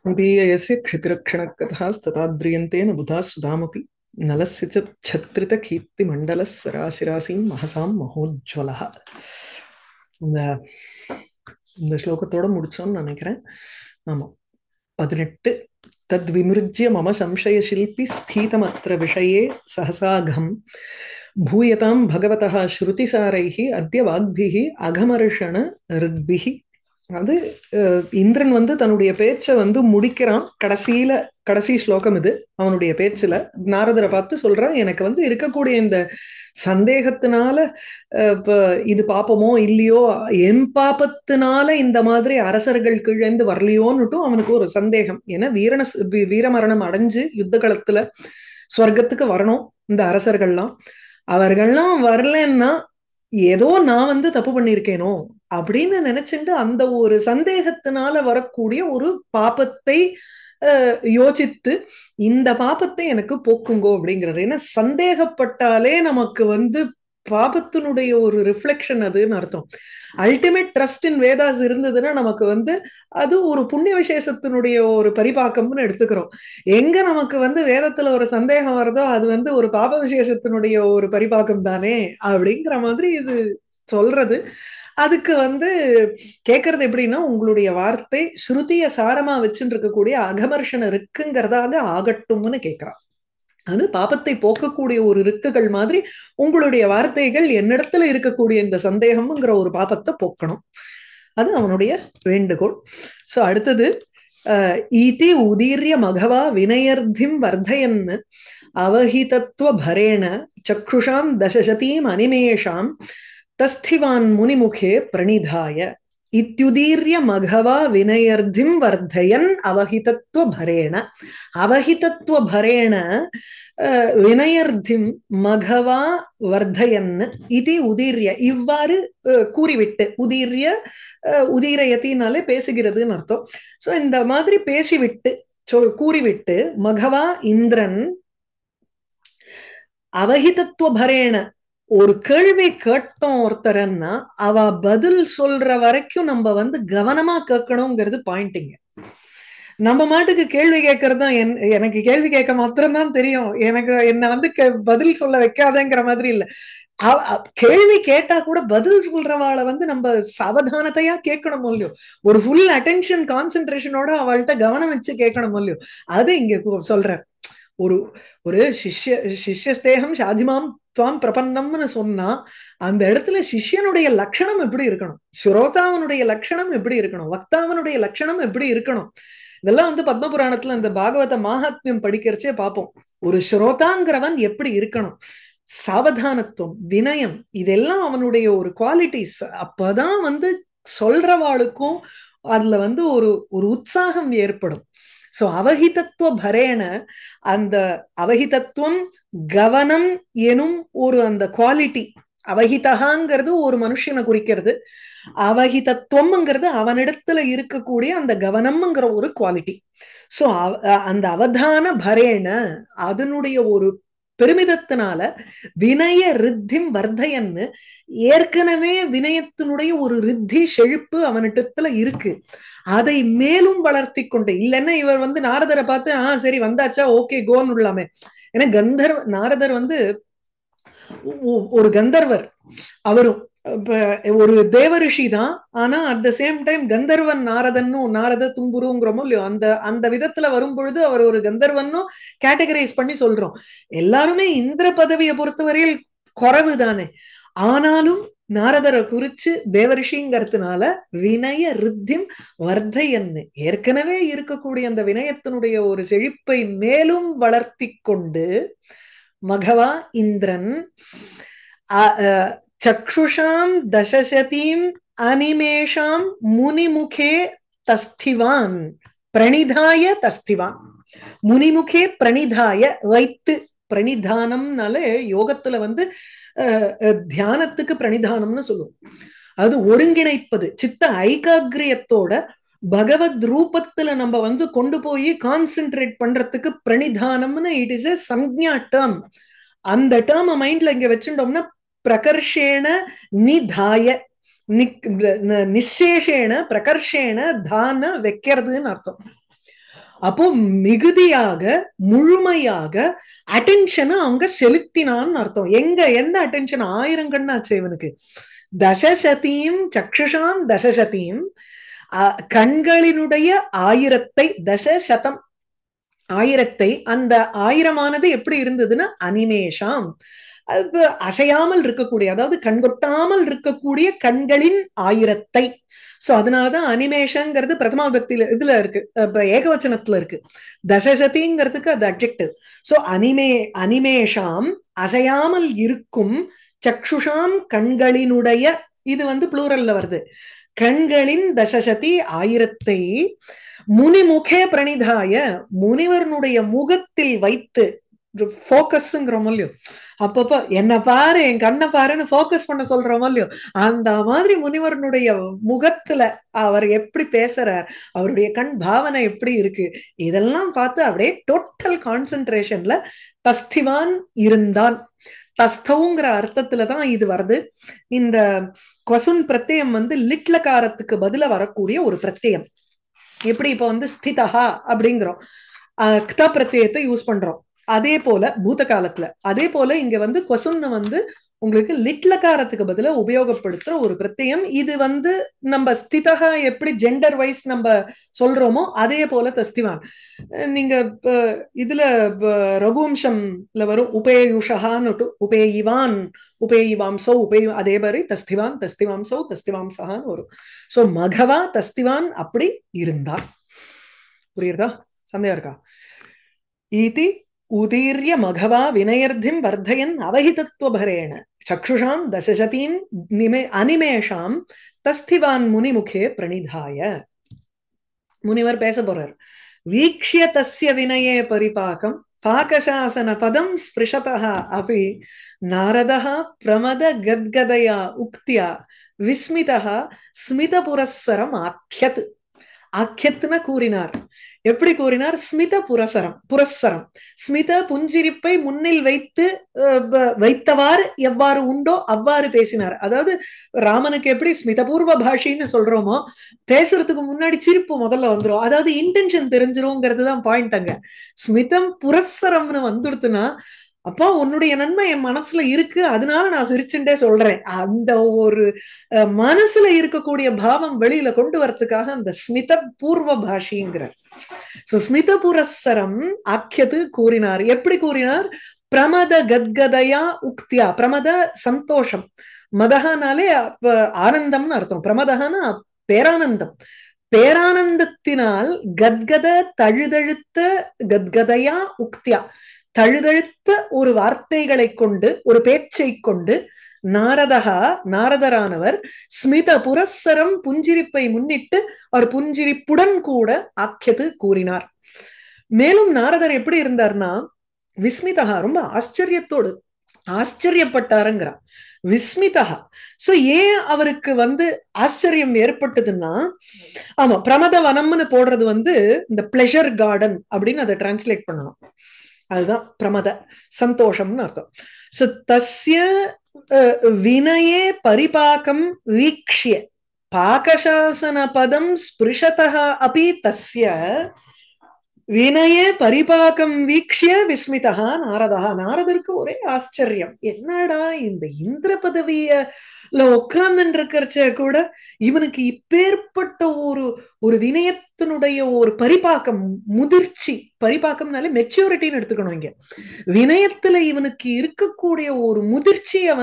पीयस्य क्षितिरक्षणकथास्तथाद्रियन्तेन बुधाः सुधामपि नलस्य च छत्रितकीर्तिमण्डलः सराशिरासीं महसां महोज्ज्वलः. இந்த இந்த ஸ்லோகத்தோட முடிச்சோம்னு நினைக்கிறேன். ஆமா, 18. தத் விமிருஜ்ய மம சம்சய சில்பி ஸ்பீதமத்ர விஷயே சஹசாகம் பூயதாம் பகவதः ஸ்ருதிசாரைஹி அத்ய வாக்பிஹி அகமர்ஷண ரித்பிஹி. அது இந்திரன் வந்து தன்னுடைய பேச்சை வந்து முடிக்கிறான். கடைசி ஸ்லோகம் இது. அவனுடைய பேச்சுல நாரதரை பார்த்து சொல்றான், எனக்கு வந்து இருக்கக்கூடிய இந்த சந்தேகத்தினால இப்ப இது பாப்பமோ இல்லையோ, என் பாப்பத்தினால இந்த மாதிரி அரசர்கள் கீழேந்து வரலையோன்னுட்டும் அவனுக்கு ஒரு சந்தேகம். ஏன்னா வீரமரணம் அடைஞ்சு யுத்த களத்துல ஸ்வர்க்கத்துக்கு வரணும் இந்த அரசர்கள்லாம். அவர்கள்லாம் வரலன்னா ஏதோ நான் வந்து தப்பு பண்ணிருக்கேனோ அப்படின்னு நினைச்சுட்டு அந்த ஒரு சந்தேகத்தினால வரக்கூடிய ஒரு பாபத்தை யோசித்து இந்த பாபத்தை எனக்கு போக்குங்கோ அப்படிங்கிறது. ஏன்னா சந்தேகப்பட்டாலே நமக்கு வந்து பாபத்தினுடைய ஒரு ரிஃப்ளெக்ஷன் அதுன்னு அர்த்தம். அல்டிமேட் ட்ரஸ்ட் இன் வேதாஸ் இருந்ததுன்னா நமக்கு வந்து அது ஒரு புண்ணிய விசேஷத்தினுடைய ஒரு பரிபாக்கம்னு எடுத்துக்கிறோம். எங்க நமக்கு வந்து வேதத்துல ஒரு சந்தேகம் வருதோ அது வந்து ஒரு பாப விசேஷத்தினுடைய ஒரு பரிபாக்கம் தானே அப்படிங்கிற மாதிரி இது சொல்றது. அதுக்கு வந்து கேட்கறது எப்படின்னா, உங்களுடைய வார்த்தை ஸ்ருதிய சாரமா வச்சுட்டு இருக்கக்கூடிய அகமர்ஷன இருக்குங்கிறதாக ஆகட்டும்னு கேட்கிறான். அது பாபத்தை போக்கக்கூடிய ஒரு ரிக்குகள் மாதிரி உங்களுடைய வார்த்தைகள் என்னிடத்துல இருக்கக்கூடிய இந்த சந்தேகம்ங்கிற ஒரு பாபத்தை போக்கணும். அது அவனுடைய வேண்டுகோள். சோ அடுத்தது ஈதி உதீர்ய மகவா வினயர்த்திம் வர்தயன் அவஹிதத்துவ பரேண சக்ஷுஷாம் தசசதீம் அனிமேஷாம் தஸ்திவான் முனிமுகே பிரணிதாய. இத்யுதீர்ய மகவா வினயர்த்திம் வர்தயன் அவஹிதத்துவ பரேண. அவஹிதத்துவ பரேண வினயர்த்திம் மகவா வர்தயன் இது உதீர்ய, இவ்வாறு கூறிவிட்டு, உதீர்ய உதீரயத்தினாலே பேசுகிறதுன்னு அர்த்தம். சோ இந்த மாதிரி பேசிவிட்டு கூறிவிட்டு மகவா இந்திரன் அவஹிதத்துவ பரேண ஒரு கேள்வி கேட்டோம் ஒருத்தரன்னா அவ பதில் சொல்ற வரைக்கும் நம்ம வந்து கவனமா கேட்கணுங்கிறது பாயிண்டிங்க. நம்ம மாட்டுக்கு கேள்வி கேட்கறது தான் எனக்கு கேள்வி கேட்க மாத்திரம்தான் தெரியும், எனக்கு என்ன வந்து பதில் சொல்ல வைக்காதேங்கிற மாதிரி இல்ல. கேள்வி கேட்டா கூட பதில் சொல்றவாளை வந்து நம்ம சாவதானத்தையா கேட்கணும் இல்லையோ, ஒரு ஃபுல் அட்டென்ஷன் கான்சென்ட்ரேஷனோட அவள்கிட்ட கவனம் வச்சு கேட்கணும் இல்லையோ. அது இங்க சொல்ற ஒரு ஒரு சிஷ்யஸ்தேகம் சாதிமாம் துவாம் பிரபன்னம்னு சொன்னா அந்த இடத்துல சிஷ்யனுடைய லட்சணம் எப்படி இருக்கணும், ஸ்ரோதாவனுடைய லட்சணம் எப்படி இருக்கணும், வக்தாவனுடைய லட்சணம் எப்படி இருக்கணும். இதெல்லாம் வந்து பத்ம புராணத்துல இந்த பாகவத மாஹாத்மியம் படிக்கிறச்சே பார்ப்போம். ஒரு ஸ்ரோதாங்கிறவன் எப்படி இருக்கணும், சாவதானத்துவம், வினயம், இதெல்லாம் அவனுடைய ஒரு குவாலிட்டிஸ். அப்பதான் வந்து சொல்றவாளுக்கும் அதுல வந்து ஒரு ஒரு உற்சாகம் ஏற்படும். சோ அவஹிதத்துவ பரேன, அந்த அவஹிதத்துவம் கவனம் எனும் ஒரு அந்த குவாலிட்டி. அவஹிதகாங்கிறது ஒரு மனுஷனை குறிக்கிறது, அவஹிதத்துவம்ங்கிறது அவனிடத்துல இருக்கக்கூடிய அந்த கவனம்ங்கிற ஒரு குவாலிட்டி. சோ அந்த அவதான பரேன அதனுடைய ஒரு பெருமிதத்தினால வினய ரித்திம் வர்தயன்னு, ஏற்கனவே வினயத்தினுடைய ஒரு ரித்தி செழிப்பு அவனிடத்துல இருக்கு, அதை மேலும் வளர்த்தி கொண்டு. இல்லைன்னா இவர் வந்து நாரதரை பார்த்து சரி வந்தாச்சா ஓகே கோன்னு விடலாமே. ஏன்னா நாரதர் வந்து ஒரு கந்தர்வர், அவரும் ஒரு தேவரிஷி தான். ஆனா அட் த சேம் டைம் கந்தர்வன் நாரத தும்புருங்கிறோமோ இல்லையோ, அந்த அந்த விதத்துல வரும் பொழுது அவர் ஒரு கந்தர்வன்னும் கேட்டகரைஸ் பண்ணி சொல்றோம். எல்லாருமே இந்திர பதவியை பொறுத்தவரையில் குறைவு தானே. ஆனாலும் நாரதரை குறிச்சு தேவரிஷிங்கிறதுனால வினய ரித்திம் வர்தயன்னு, ஏற்கனவே இருக்கக்கூடிய அந்த வினயத்தினுடைய ஒரு செழிப்பை மேலும் வளர்த்தி கொண்டு மகவா இந்திரன் சக்ஷுஷாம் தசசதீம் அனிமேஷாம் முனிமுகே தஸ்திவான் பிரணிதாய. தஸ்திவான் முனிமுகே பிரணிதாய வைத்து. பிரணிதானம்னாலே யோகத்துல வந்து தியானத்துக்கு பிரணிதானம்னு சொல்லுவோம். அது ஒருங்கிணைப்பது, சித்த ஐகாகிரியத்தோட பகவத் ரூபத்துல நம்ம வந்து கொண்டு போய் கான்சென்ட்ரேட் பண்றதுக்கு பிரணிதானம்னு இட் இஸ் எ சஞ்ஞா டேர்ம். அந்த டேர்ம் மைண்ட்ல இங்க வச்சுட்டோம்னா பிரகர்ஷேன நிதாய, நிச்சேஷேன பிரகர்ஷேன தான வைக்கிறதுன்னு அர்த்தம். அப்போ மிகுதியாக முழுமையாக அட்டென்ஷனை அவங்க செலுத்தினான்னு அர்த்தம். எந்த அட்டென்ஷன்? 1000 கண்ணாச்சு இவனுக்கு. தசசதீம் சக்ஷுஷாம் தசசதீம், கண்களினுடைய 1000, தசசதம் 1000, அந்த 1000ஆனது எப்படி இருந்ததுன்னா அனிமேஷாம், அசையாமல் இருக்கக்கூடிய, அதாவது கண்கொட்டாமல் இருக்கக்கூடிய கண்களின் 1000. சோ அதனாலதான் அனிமேஷங்கிறது பிரதமா பக்தியில இதுல இருக்கு, ஏகவச்சனத்துல இருக்கு. தசசதிங்கிறதுக்கு அது அட்ஜெக்டிவ். சோ அனிமேஷாம், அசையாமல் இருக்கும், சக்ஷுஷாம் கண்களினுடைய, இது ப்ளூரல்ல வருது, கண்களின் தசசதி 1000 முனிமுகே பிரணிதாய, முனிவர்னுடைய முகத்தில் வைத்து, போக்கஸ்ங்கிறோம் இல்லையோ, அப்பப்ப என்ன பாரு என் கண்ணை பாருன்னு போக்கஸ் பண்ண சொல்றோம் இல்லையோ, அந்த மாதிரி முனிவர்னுடைய முகத்துல அவர் எப்படி பேசுறார், அவருடைய கண் பாவனை எப்படி இருக்கு, இதெல்லாம் பார்த்து அப்படியே டோட்டல் கான்சென்ட்ரேஷன்ல தஸ்திவான் இருந்தான். தஸ்தவுங்கிற அர்த்தத்துலதான் இது வருது. இந்த கொசுன் பிரத்யம் லிட்லகாரத்துக்கு பதில வரக்கூடிய ஒரு பிரத்யம். எப்படி இப்ப ஸ்திதஹா அப்படிங்கிறோம், க்த பிரத்யத்தை யூஸ் பண்றோம், அதே போல பூத காலத்துல. அதே போல இங்க கொசுன்னு உங்களுக்கு லிட்லகாரத்துக்கு பதிலா உபயோகப்படுத்துற ஒரு பிரத்யம். இது நம்ம ஸ்திதஹா எப்படி ஜெண்டர் வைஸ் நம்ம சொல்றோமோ அதே போல தஸ்திவான். நீங்க இதுல ரகுவம்சம்ல வரும் உபேயுஷஹான்னு, உபேயிவான், உபேயிவாம்சோ, அதே மாதிரி தஸ்திவான், தஸ்திவாம்சோ, தஸ்திவாம்சஹான்னு வரும். சோ மகவா தஸ்திவான் அப்படி இருந்தான். புரியுறதா? சந்தேகம் இருக்கா? ஈதி உதீர்ய மகவா வினயர்த்திம் வர்தயன் அவஹிதத்வபரேண சக்ஷுஷாம் தசசதீம் அனிமேஷாம் தஸ்திவான் முனிமுகே பிரணிதாய. முனிவர் பேச போறார். வீக்ஷ்ய தஸ்ய வினயே பரிபாகம் பாகசாசன பதம் ஸ்பிருஷதः அபி நாரதः பிரமத கத்கதயா உக்தியா விஸ்மிதः ஸ்மித புரஸ்ஸரம் ஆக்யத். ஆக்யத்னா கூறினார். எப்படி கூறினார்? ஸ்மித புரஸ்ஸரம், ஸ்மித புஞ்சிரிப்பை முன்னில் வைத்தவாறு எவ்வாறு உண்டோ அவ்வாறு பேசினார். அதாவது ராமனுக்கு எப்படி ஸ்மிதபூர்வ பாஷின்னு சொல்றோமோ, பேசுறதுக்கு முன்னாடி சிரிப்பு முதல்ல வந்துரும். அதாவது இன்டென்ஷன் தெரிஞ்சிருங்கிறது தான் பாயிண்ட் அங்க. ஸ்மிதம் புரஸ்ஸரம்னு வந்துடுத்துனா, அப்பா உன்னுடைய நன்மை என் மனசுல இருக்கு, அதனால நான் சிரிச்சுட்டே சொல்றேன். அந்த ஒரு மனசுல இருக்கக்கூடிய பாவம் வெளியில கொண்டு வரதுக்காக அந்த ஸ்மித பூர்வ பாஷிங்கிற ஸ்மித புரஸ்ஸரம் ஆக்கியது கூறினார். எப்படி கூறினார்? பிரமத கத்கதயா உக்தியா. பிரமத சந்தோஷம், மதஹானாலே ஆனந்தம்னு அர்த்தம். பிரமதஹானா பேரானந்தம். பேரானந்தத்தினால் கத்கத தழுதழுத்த கத்கதையா உக்தியா, தழுதழுத்த ஒரு வார்த்தைகளை கொண்டு, ஒரு பேச்சை கொண்டு, நாரதகா நாரதரானவர் ஸ்மித புரஸ்ஸரம் புஞ்சிரிப்பை முன்னிட்டு அவர் புஞ்சிரிப்புடன் கூட ஆக்கியது கூறினார். மேலும் நாரதர் எப்படி இருந்தார்னா விஸ்மிதகா, ரொம்ப ஆச்சரியத்தோடு ஆச்சரியப்பட்டாருங்கிறார். விஸ்மிதகா. சோ ஏன் அவருக்கு ஆச்சரியம் ஏற்பட்டதுன்னா, ஆமா பிரமத வனம்னு போடுறது இந்த பிளஷர் கார்டன் அப்படின்னு அதை டிரான்ஸ்லேட் பண்ணணும். அதுதான் பிரமத சந்தோஷம்னு அர்த்தம். சோ தஸ்ய வினயே பரிபாகம் வீக்ஷ்ய பாகசாசன பதம் ஸ்பிருஷதः அபி தஸ்ய வினயே பரிபாகம் வீக்ஷ்ய விஸ்மிதா நாரதா. நாரதருக்கு ஒரே ஆச்சரியம். என்னடா இந்த இந்திர பதவியில உட்கார்ந்து இருக்கிறச்ச கூட இவனுக்கு இப்பேற்பட்ட ஒரு வினயத்தினுடைய ஒரு பரிபாக்கம், முதிர்ச்சி. பரிபாக்கம்னாலே மெச்சூரிட்டின்னு எடுத்துக்கணும். இங்க வினயத்துல இவனுக்கு இருக்கக்கூடிய ஒரு முதிர்ச்சிய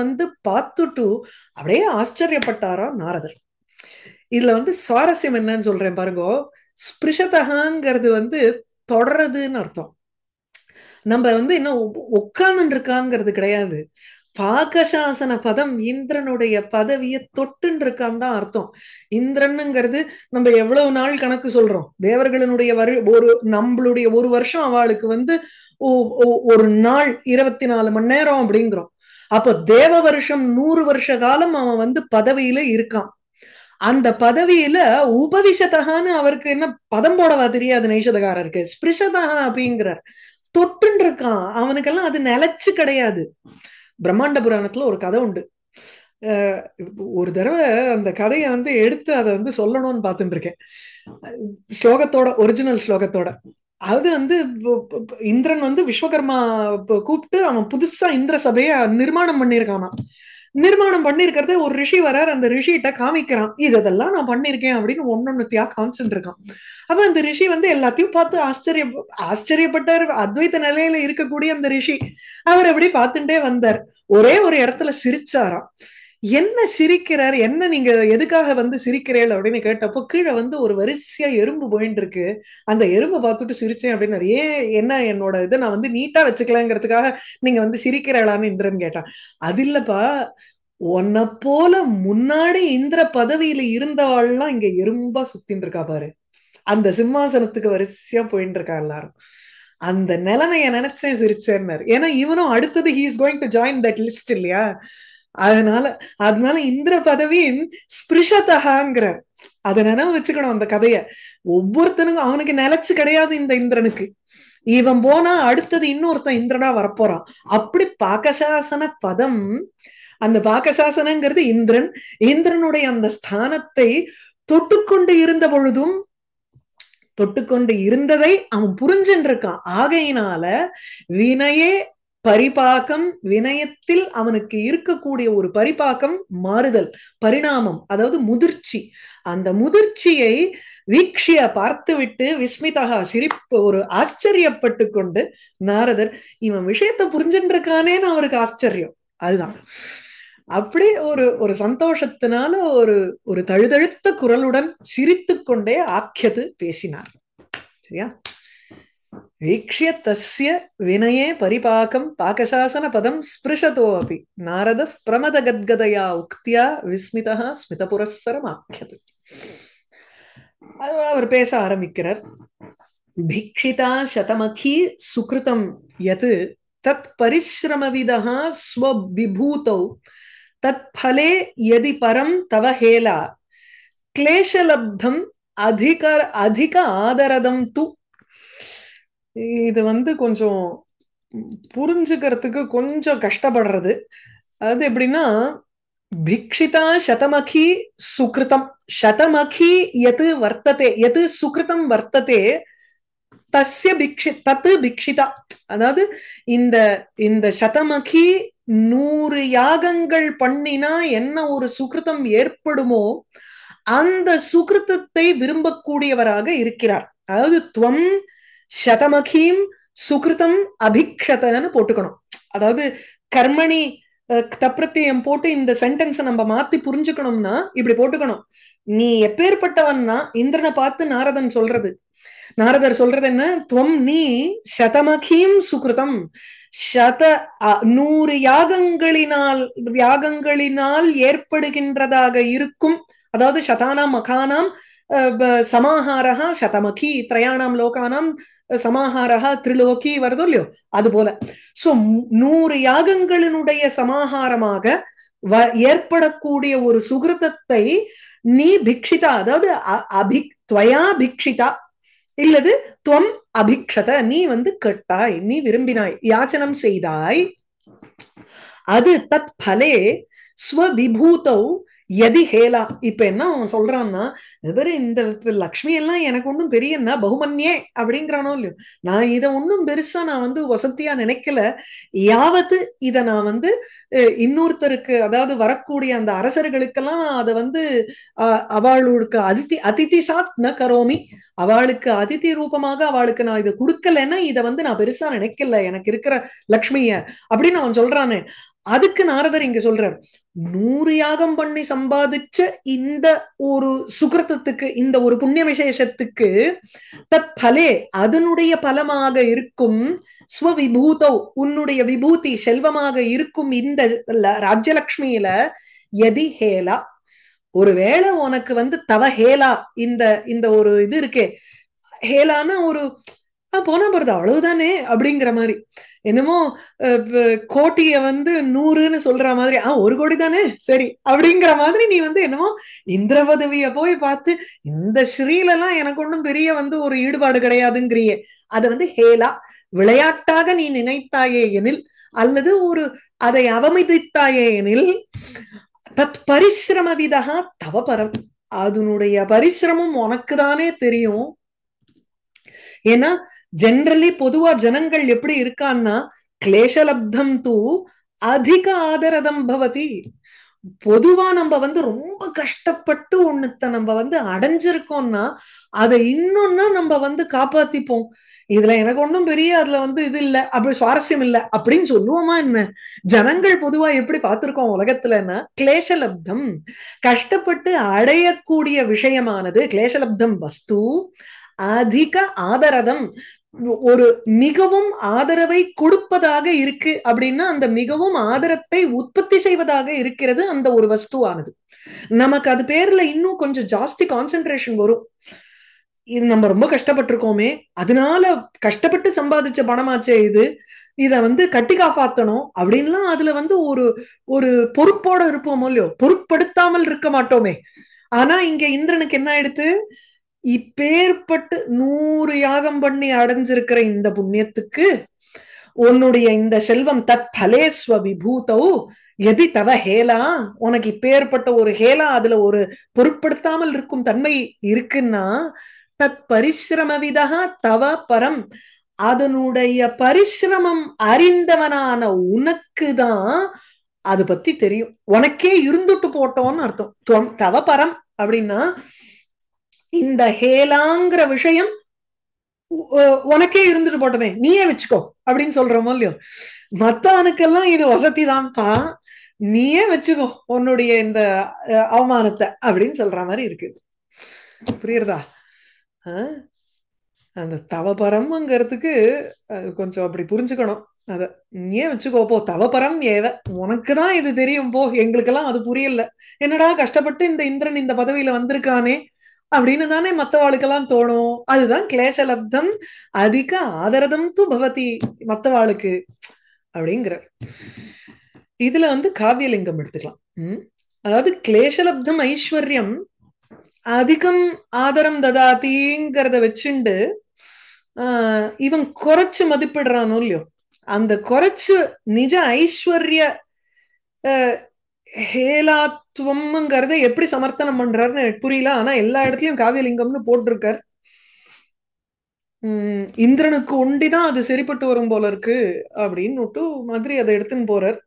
பார்த்துட்டு அப்படியே ஆச்சரியப்பட்டாரா நாரதர். இதுல சுவாரஸ்யம் என்னன்னு சொல்றேன் பாருங்க. ஸ்பிருஷதகாங்கிறது தொடர்றதுன்னு அர்த்தம். நம்ம இன்னும் உட்கார்ந்து இருக்காங்கிறது கிடையாது. பாகசாசன பதம், இந்திரனுடைய பதவியை தொட்டுன்னு இருக்கான்னு தான் அர்த்தம். இந்திரனுங்கிறது நம்ம எவ்வளவு நாள் கணக்கு சொல்றோம். தேவர்களுடைய நம்மளுடைய ஒரு வருஷம் அவளுக்கு ஒரு நாள் 24 மணி நேரம் அப்படிங்கிறோம். அப்போ தேவ வருஷம் 100 வருஷ காலம் அவன் பதவியில இருக்கான். அந்த பதவியில உபவிஷதகான்னு அவருக்கு என்ன பதம் போடவா தெரியாது நைஷதகாரருக்கு. ஸ்பிருஷதகா அப்படிங்கிறார், தொட்டுன்னு இருக்கான். அவனுக்கெல்லாம் அது நிலைச்சு கிடையாது. பிரம்மாண்ட புராணத்துல ஒரு கதை உண்டு. ஒரு தடவை அந்த கதையை எடுத்து அதை சொல்லணும்னு பார்த்துட்டு இருக்கேன், ஸ்லோகத்தோட, ஒரிஜினல் ஸ்லோகத்தோட. அது வந்து இந்திரன் வந்து விஸ்வகர்மா கூப்பிட்டு அவன் புதுசா இந்திர சபைய நிர்மாணம் பண்ணியிருக்கானா. நிர்மாணம் பண்ணிருக்கிறத ஒரு ரிஷி வரார், அந்த ரிஷிகிட்ட காமிக்கிறான், இதெல்லாம் நான் பண்ணிருக்கேன் அப்படின்னு ஒன்னொன்னுத்தியா காமிச்சுட்டு இருக்கான். அப்ப அந்த ரிஷி வந்து எல்லாத்தையும் பார்த்து ஆச்சரியப்பட்டார். அத்வைத்த நிலையில இருக்கக்கூடிய அந்த ரிஷி அவர் அப்படி பார்த்துட்டே வந்தார். ஒரே ஒரு இடத்துல சிரிச்சாராம். என்ன சிரிக்கிறார், என்ன நீங்க எதுக்காக வந்து சிரிக்கிறீள் அப்படின்னு கேட்டப்போ கீழே வந்து ஒரு வரிசையா எறும்பு போயிட்டு இருக்கு, அந்த எறும்பை பார்த்துட்டு சிரிச்சேன் அப்படின்னு. ஏன், என்ன என்னோட இதை நான் வந்து நீட்டா வச்சுக்கலாங்கிறதுக்காக நீங்க வந்து சிரிக்கிறாளான்னு இந்திரன் கேட்டான். அது இல்லப்பா, உன்னை போல முன்னாடி இந்திர பதவியில இருந்தவாள்லாம் இங்க எறும்பா சுத்தின்னு இருக்கா பாரு, அந்த சிம்மாசனத்துக்கு வரிசையா போயிட்டு இருக்கா எல்லாரும், அந்த நிலைமைய நினைச்சேன் சிரிச்சேன்னாரு. ஏன்னா இவனும் அடுத்தது he is going to join that list இல்லையா. அதனால அதனால இந்திர பதவியும் ஸ்பிருஷதகாங்கிற அதை நினைவு வச்சுக்கணும் அந்த கதைய. ஒவ்வொருத்தனுக்கும் அவனுக்கு நிலைச்சு கிடையாது இந்த இந்திரனுக்கு. இவன் போனா அடுத்தது இன்னொருத்தன் இந்திரனா வரப்போறான். அப்படி பாகசாசன பதம், அந்த பாகசாசனங்கிறது இந்திரன், இந்திரனுடைய அந்த ஸ்தானத்தை தொட்டுக்கொண்டு இருந்த பொழுதும் தொட்டுக்கொண்டு இருந்ததை அவன் புரிஞ்சுட்டு இருக்கான். ஆகையினால வினயே பரிபாக்கம், வினயத்தில் அவனுக்கு இருக்கக்கூடிய ஒரு பரிபாக்கம், மாறுதல், பரிணாமம், அதாவது முதிர்ச்சி. அந்த முதிர்ச்சியை வீக்ஷிய பார்த்துவிட்டு விஸ்மிதா சிரிப்பு, ஒரு ஆச்சரியப்பட்டு கொண்டு நாரதர் இவன் விஷயத்தை புரிஞ்சுட்டு இருக்கானேன்னு அவருக்கு ஆச்சரியம். அதுதான் அப்படி ஒரு ஒரு சந்தோஷத்தினால ஒரு ஒரு தழுதழுத்த குரலுடன் சிரித்து கொண்டே ஆக்கியது பேசினார். சரியா? வீக்ஷ்ய தஸ்ய வினயே பரிபாகம் பாகசாசன பதம் ஸ்பிருஷதோ அபி நாரத பிரமத கத்கதயா உக்தியா விஸ்மிதா ஸ்மித புரஸ்ஸரம் ஆக்கியது. அவர் பேச ஆரம்பிக்கிறார். பிக்ஷிதா சதமகி சுக்ருதம் யத் தத் பரிஸ்ரமவிதா ஸ்வவிபூதௌ தத் பலே யதி பரம் தவ ஹேலா கிளேஷலப்தம் அதிக ஆதரதம் து. இது வந்து கொஞ்சம் புரிஞ்சுக்கிறதுக்கு கொஞ்சம் கஷ்டப்படுறது. அது எப்படின்னா, பிக்ஷிதா சதமகி சுக்ருதம், சதமகி எது வர்த்ததே, எது சுக்ருதம் வர்த்ததே தஸ்ய தத்து பிக்ஷிதா. அதாவது இந்த இந்த சதமகி 100 யாகங்கள் பண்ணினா என்ன ஒரு சுக்ருதம் ஏற்படுமோ அந்த சுக்ருதத்தை விரும்பக்கூடியவராக இருக்கிறார். அதாவது துவம் சதமகீம் சுக்ருதம் அபிக்ஷதன்னு போட்டுக்கணும். அதாவது கர்மணி தப்பிரத்தியம் போட்டு இந்த சென்டென்ஸை நம்ம மாத்தி புரிஞ்சுக்கணும்னா இப்படி போட்டுக்கணும். நீ எப்பேற்பட்டவன்னா இந்திரனை பார்த்து நாரதன் சொல்றது, நாரதர் சொல்றது என்ன, துவம் நீ சதமகீம் சுக்ருதம், 100 யாகங்களினால் ஏற்படுகின்றதாக இருக்கும். அதாவது சதானாம் மகானாம் சமாஹாரஹா சதமகி, திரயாணாம் லோகானாம் சமாஹாரஹா திரிலோகி வருதோ இல்லையோ, அது போல. சோ 100 யாகங்களினுடைய சமாஹாரமாக ஏற்படக்கூடிய ஒரு சுகிருதத்தை நீ பிக்ஷிதா, அதாவது துவயா பிக்ஷிதா இல்லது துவம் அபிக்ஷத, நீ வந்து கேட்டாய், நீ விரும்பினாய், யாச்சனம் செய்தாய். அது தத் பலே ஸ்வவிபூதௌ யதி ஹேலா. இப்ப என்ன சொல்றான்னா, இந்த லக்ஷ்மி எல்லாம் எனக்கு ஒன்னும் பெரிய பகுமன்யே அப்படிங்கிறானோ இல்லையோ, நான் இதை ஒன்னும் பெருசா நான் வந்து வசதியா நினைக்கல. யாவத்து இதை நான் வந்து இன்னொருத்தருக்கு, அதாவது வரக்கூடிய அந்த அரசர்களுக்கெல்லாம் அதை வந்து அவளுக்கு அதிதி சாத் ந கரோமி, அவளுக்கு அதிதி ரூபமாக அவளுக்கு நான் இதை கொடுக்கலன்னா இதை வந்து நான் பெருசா நினைக்கல எனக்கு இருக்கிற லக்ஷ்மிய அப்படின்னு அவன் சொல்றானே. அதுக்கு நாரதர் இங்க சொல்றார், 100 யாகம் பண்ணி சம்பாதிச்ச இந்த ஒரு சுகிருதத்துக்கு, இந்த ஒரு புண்ணிய விசேஷத்துக்கு தத் பலே அதனுடைய பலமாக இருக்கும், ஸ்வவிபூதௌ உன்னுடைய விபூதி செல்வமாக இருக்கும் இந்த ராஜ்யலக்ஷ்மியில யதி ஹேலா, ஒருவேளை உனக்கு வந்து தவ ஹேலா, இந்த இந்த ஒரு இது இருக்கே, ஹேலான ஒரு போனா போறது அவ்வளவுதானே அப்படிங்கிற மாதிரி, என்னமோ கோட்டிய வந்து 100ன்னு சொல்ற மாதிரி, 1 கோடி தானே சரி அப்படிங்கிற மாதிரி நீ வந்து என்னமோ இந்திர பதவிய போய் பார்த்து இந்த ஸ்ரீலெல்லாம் எனக்கு ஒன்றும் பெரிய வந்து ஒரு ஈடுபாடு கிடையாதுங்கிறியே, அதை வந்து ஹேலா விளையாட்டாக நீ நினைத்தாயே எனில், அல்லது ஒரு அதை அவமதித்தாயே எனில், தத் பரிசிரம விதா தவ பரம், அதனுடைய பரிசிரமம் உனக்கு தானே தெரியும். ஏன்னா ஜெனரலி பொதுவா ஜனங்கள் எப்படி இருக்கான்னா கிளேஷலப்தம் தூ அதிக ஆதரதம் பவதி. பொதுவா நம்ம வந்து ரொம்ப கஷ்டப்பட்டு ஒண்ணுத்த நம்ம வந்து அடைஞ்சிருக்கோம்னா அதை இன்னொன்னா நம்ம வந்து காப்பாத்திப்போம். இதுல எனக்கு ஒன்றும் பெரிய அதுல வந்து இது இல்ல, அப்படி சுவாரஸ்யம் இல்ல அப்படின்னு சொல்லுவோமா என்ன? ஜனங்கள் பொதுவா எப்படி பார்த்திருக்கோம் உலகத்துலன்னா கிளேஷலப்தம், கஷ்டப்பட்டு அடையக்கூடிய விஷயமானது கிளேஷலப்தம் வஸ்து அதிக ஆதரதம், ஒரு மிகவும் ஆதரவை கொடுப்பதாக இருக்கு அப்படின்னா அந்த மிகவும் ஆதரத்தை உற்பத்தி செய்வதாக இருக்கிறது அந்த ஒரு வஸ்துவானது. நமக்கு அது பேர்ல இன்னும் கொஞ்சம் ஜாஸ்தி கான்சென்ட்ரேஷன் வரும். இது நம்ம ரொம்ப கஷ்டப்பட்டிருக்கோமே, அதனால கஷ்டப்பட்டு சம்பாதிச்ச பணமாச்சே இது, இத வந்து கட்டி காப்பாத்தணும் அப்படின்லாம் அதுல வந்து ஒரு ஒரு பொறுப்போட இருப்போமோ இல்லையோ, பொருட்படுத்தாமல் இருக்க மாட்டோமே. ஆனா இங்க இந்திரனுக்கு என்ன ஆயிடுத்து, இப்பேற்பட்டு 100 யாகம் பண்ணி அடைஞ்சிருக்கிற இந்த புண்ணியத்துக்கு உன்னுடைய இந்த செல்வம் தத் பலேஸ்வ விபூதௌ எதி தவ ஹேலா, உனக்கு இப்பேற்பட்ட ஒரு ஹேலா அதுல ஒரு பொருட்படுத்தாமல் இருக்கும் தன்மை இருக்குன்னா தத் பரிசிரமவிதா தவ பரம், அதனுடைய பரிசிரமம் அறிந்தவனான உனக்குதான் அது பத்தி தெரியும். உனக்கே இருந்துட்டு போட்டோம்னு அர்த்தம். தவ பரம் அப்படின்னா இந்த ஹேலாங்கிற விஷயம் உனக்கே இருந்துட்டு போட்டோமே, நீயே வச்சுக்கோ அப்படின்னு சொல்றோமோ இல்லையோ. மத்தவனுக்கெல்லாம் இது வசதி தான்ப்பா, நீயே வச்சுக்கோ உன்னுடைய இந்த அவமானத்தை அப்படின்னு சொல்ற மாதிரி இருக்கு. புரியுறதா? அந்த தவபரம்ங்கிறதுக்கு கொஞ்சம் அப்படி புரிஞ்சுக்கணும். அத நீயே வச்சுக்கோப்போ, தவபரம் ஏவ, உனக்குதான் இது தெரியும் போ, எங்களுக்கெல்லாம் அது புரியல. என்னடா கஷ்டப்பட்டு இந்த இந்திரன் இந்த பதவியில வந்திருக்கானே அப்படின்னு தானே மத்தவாளுக்கெல்லாம் தோணும். அதுதான் கிளேசலப்தம் அதிக ஆதரதம் து பவதி மத்தவாளுக்கு அப்படிங்கிற. இதுல வந்து காவியலிங்கம் எடுத்துக்கலாம். அதாவது கிளேசலப்தம் ஐஸ்வர்யம் அதிகம் ஆதரம் ததாதிங்கிறத வச்சுண்டு இவன் குறைச்சு மதிப்பிடுறானோ இல்லையோ, அந்த குறைச்சு நிஜ ஐஸ்வர்ய ஹேலாத்துவம்ங்கிறத எப்படி சமர்த்தனம் பண்றாருன்னு எனக்கு புரியல. ஆனா எல்லா இடத்துலயும் காவியலிங்கம்னு போட்டிருக்கார். இந்திரனுக்கு ஒண்டிதான் அது சரிப்பட்டு வரும் போல இருக்கு அப்படின்னு மாதிரி அதை எடுத்துன்னு போறார்.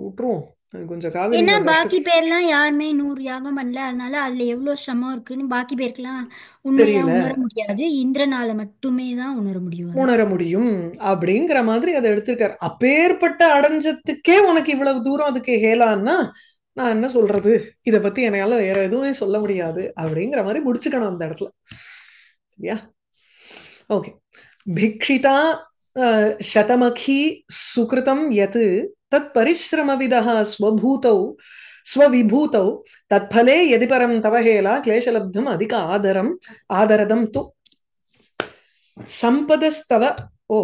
விட்டுருவோம் கொஞ்சம் ஏன்னா காவியலிங்கம் பாக்கி கஷ்டம் பேர்லாம் யாருமே 100 யாகம் பண்ணல, அதனால அதுல எவ்வளவு சிரமம் இருக்குன்னு பாக்கி பேருக்குலாம் உண்மையா தெரியல, உணர முடியாது. இந்திரனால மட்டுமே தான் உணர முடியும் அதை. உணர முடியும் அப்படிங்கிற மாதிரி அதை எடுத்திருக்காரு. அப்பேற்பட்ட அடைஞ்சத்துக்கே உனக்கு இவ்வளவு தூரம் அதுக்கு ஹேலான்னா நான் என்ன சொல்றது, இத பத்தி என்னால வேற எதுவுமே சொல்ல முடியாது அப்படிங்கிற மாதிரி முடிச்சுக்கணும் அந்த இடத்துல. சரியா? ஓகே. பிக்ஷிதா சதமகி சுகிருதம் யத் தத் பரிசிரமவிதः ஸ்வபூதௌ ஸ்வவிபூதௌ தத்பலே யதி பரம் தவ ஹேலா கிளேசலப்தம் அதிக ஆதரதம் து சம்பதஸ்தவ. ஓ,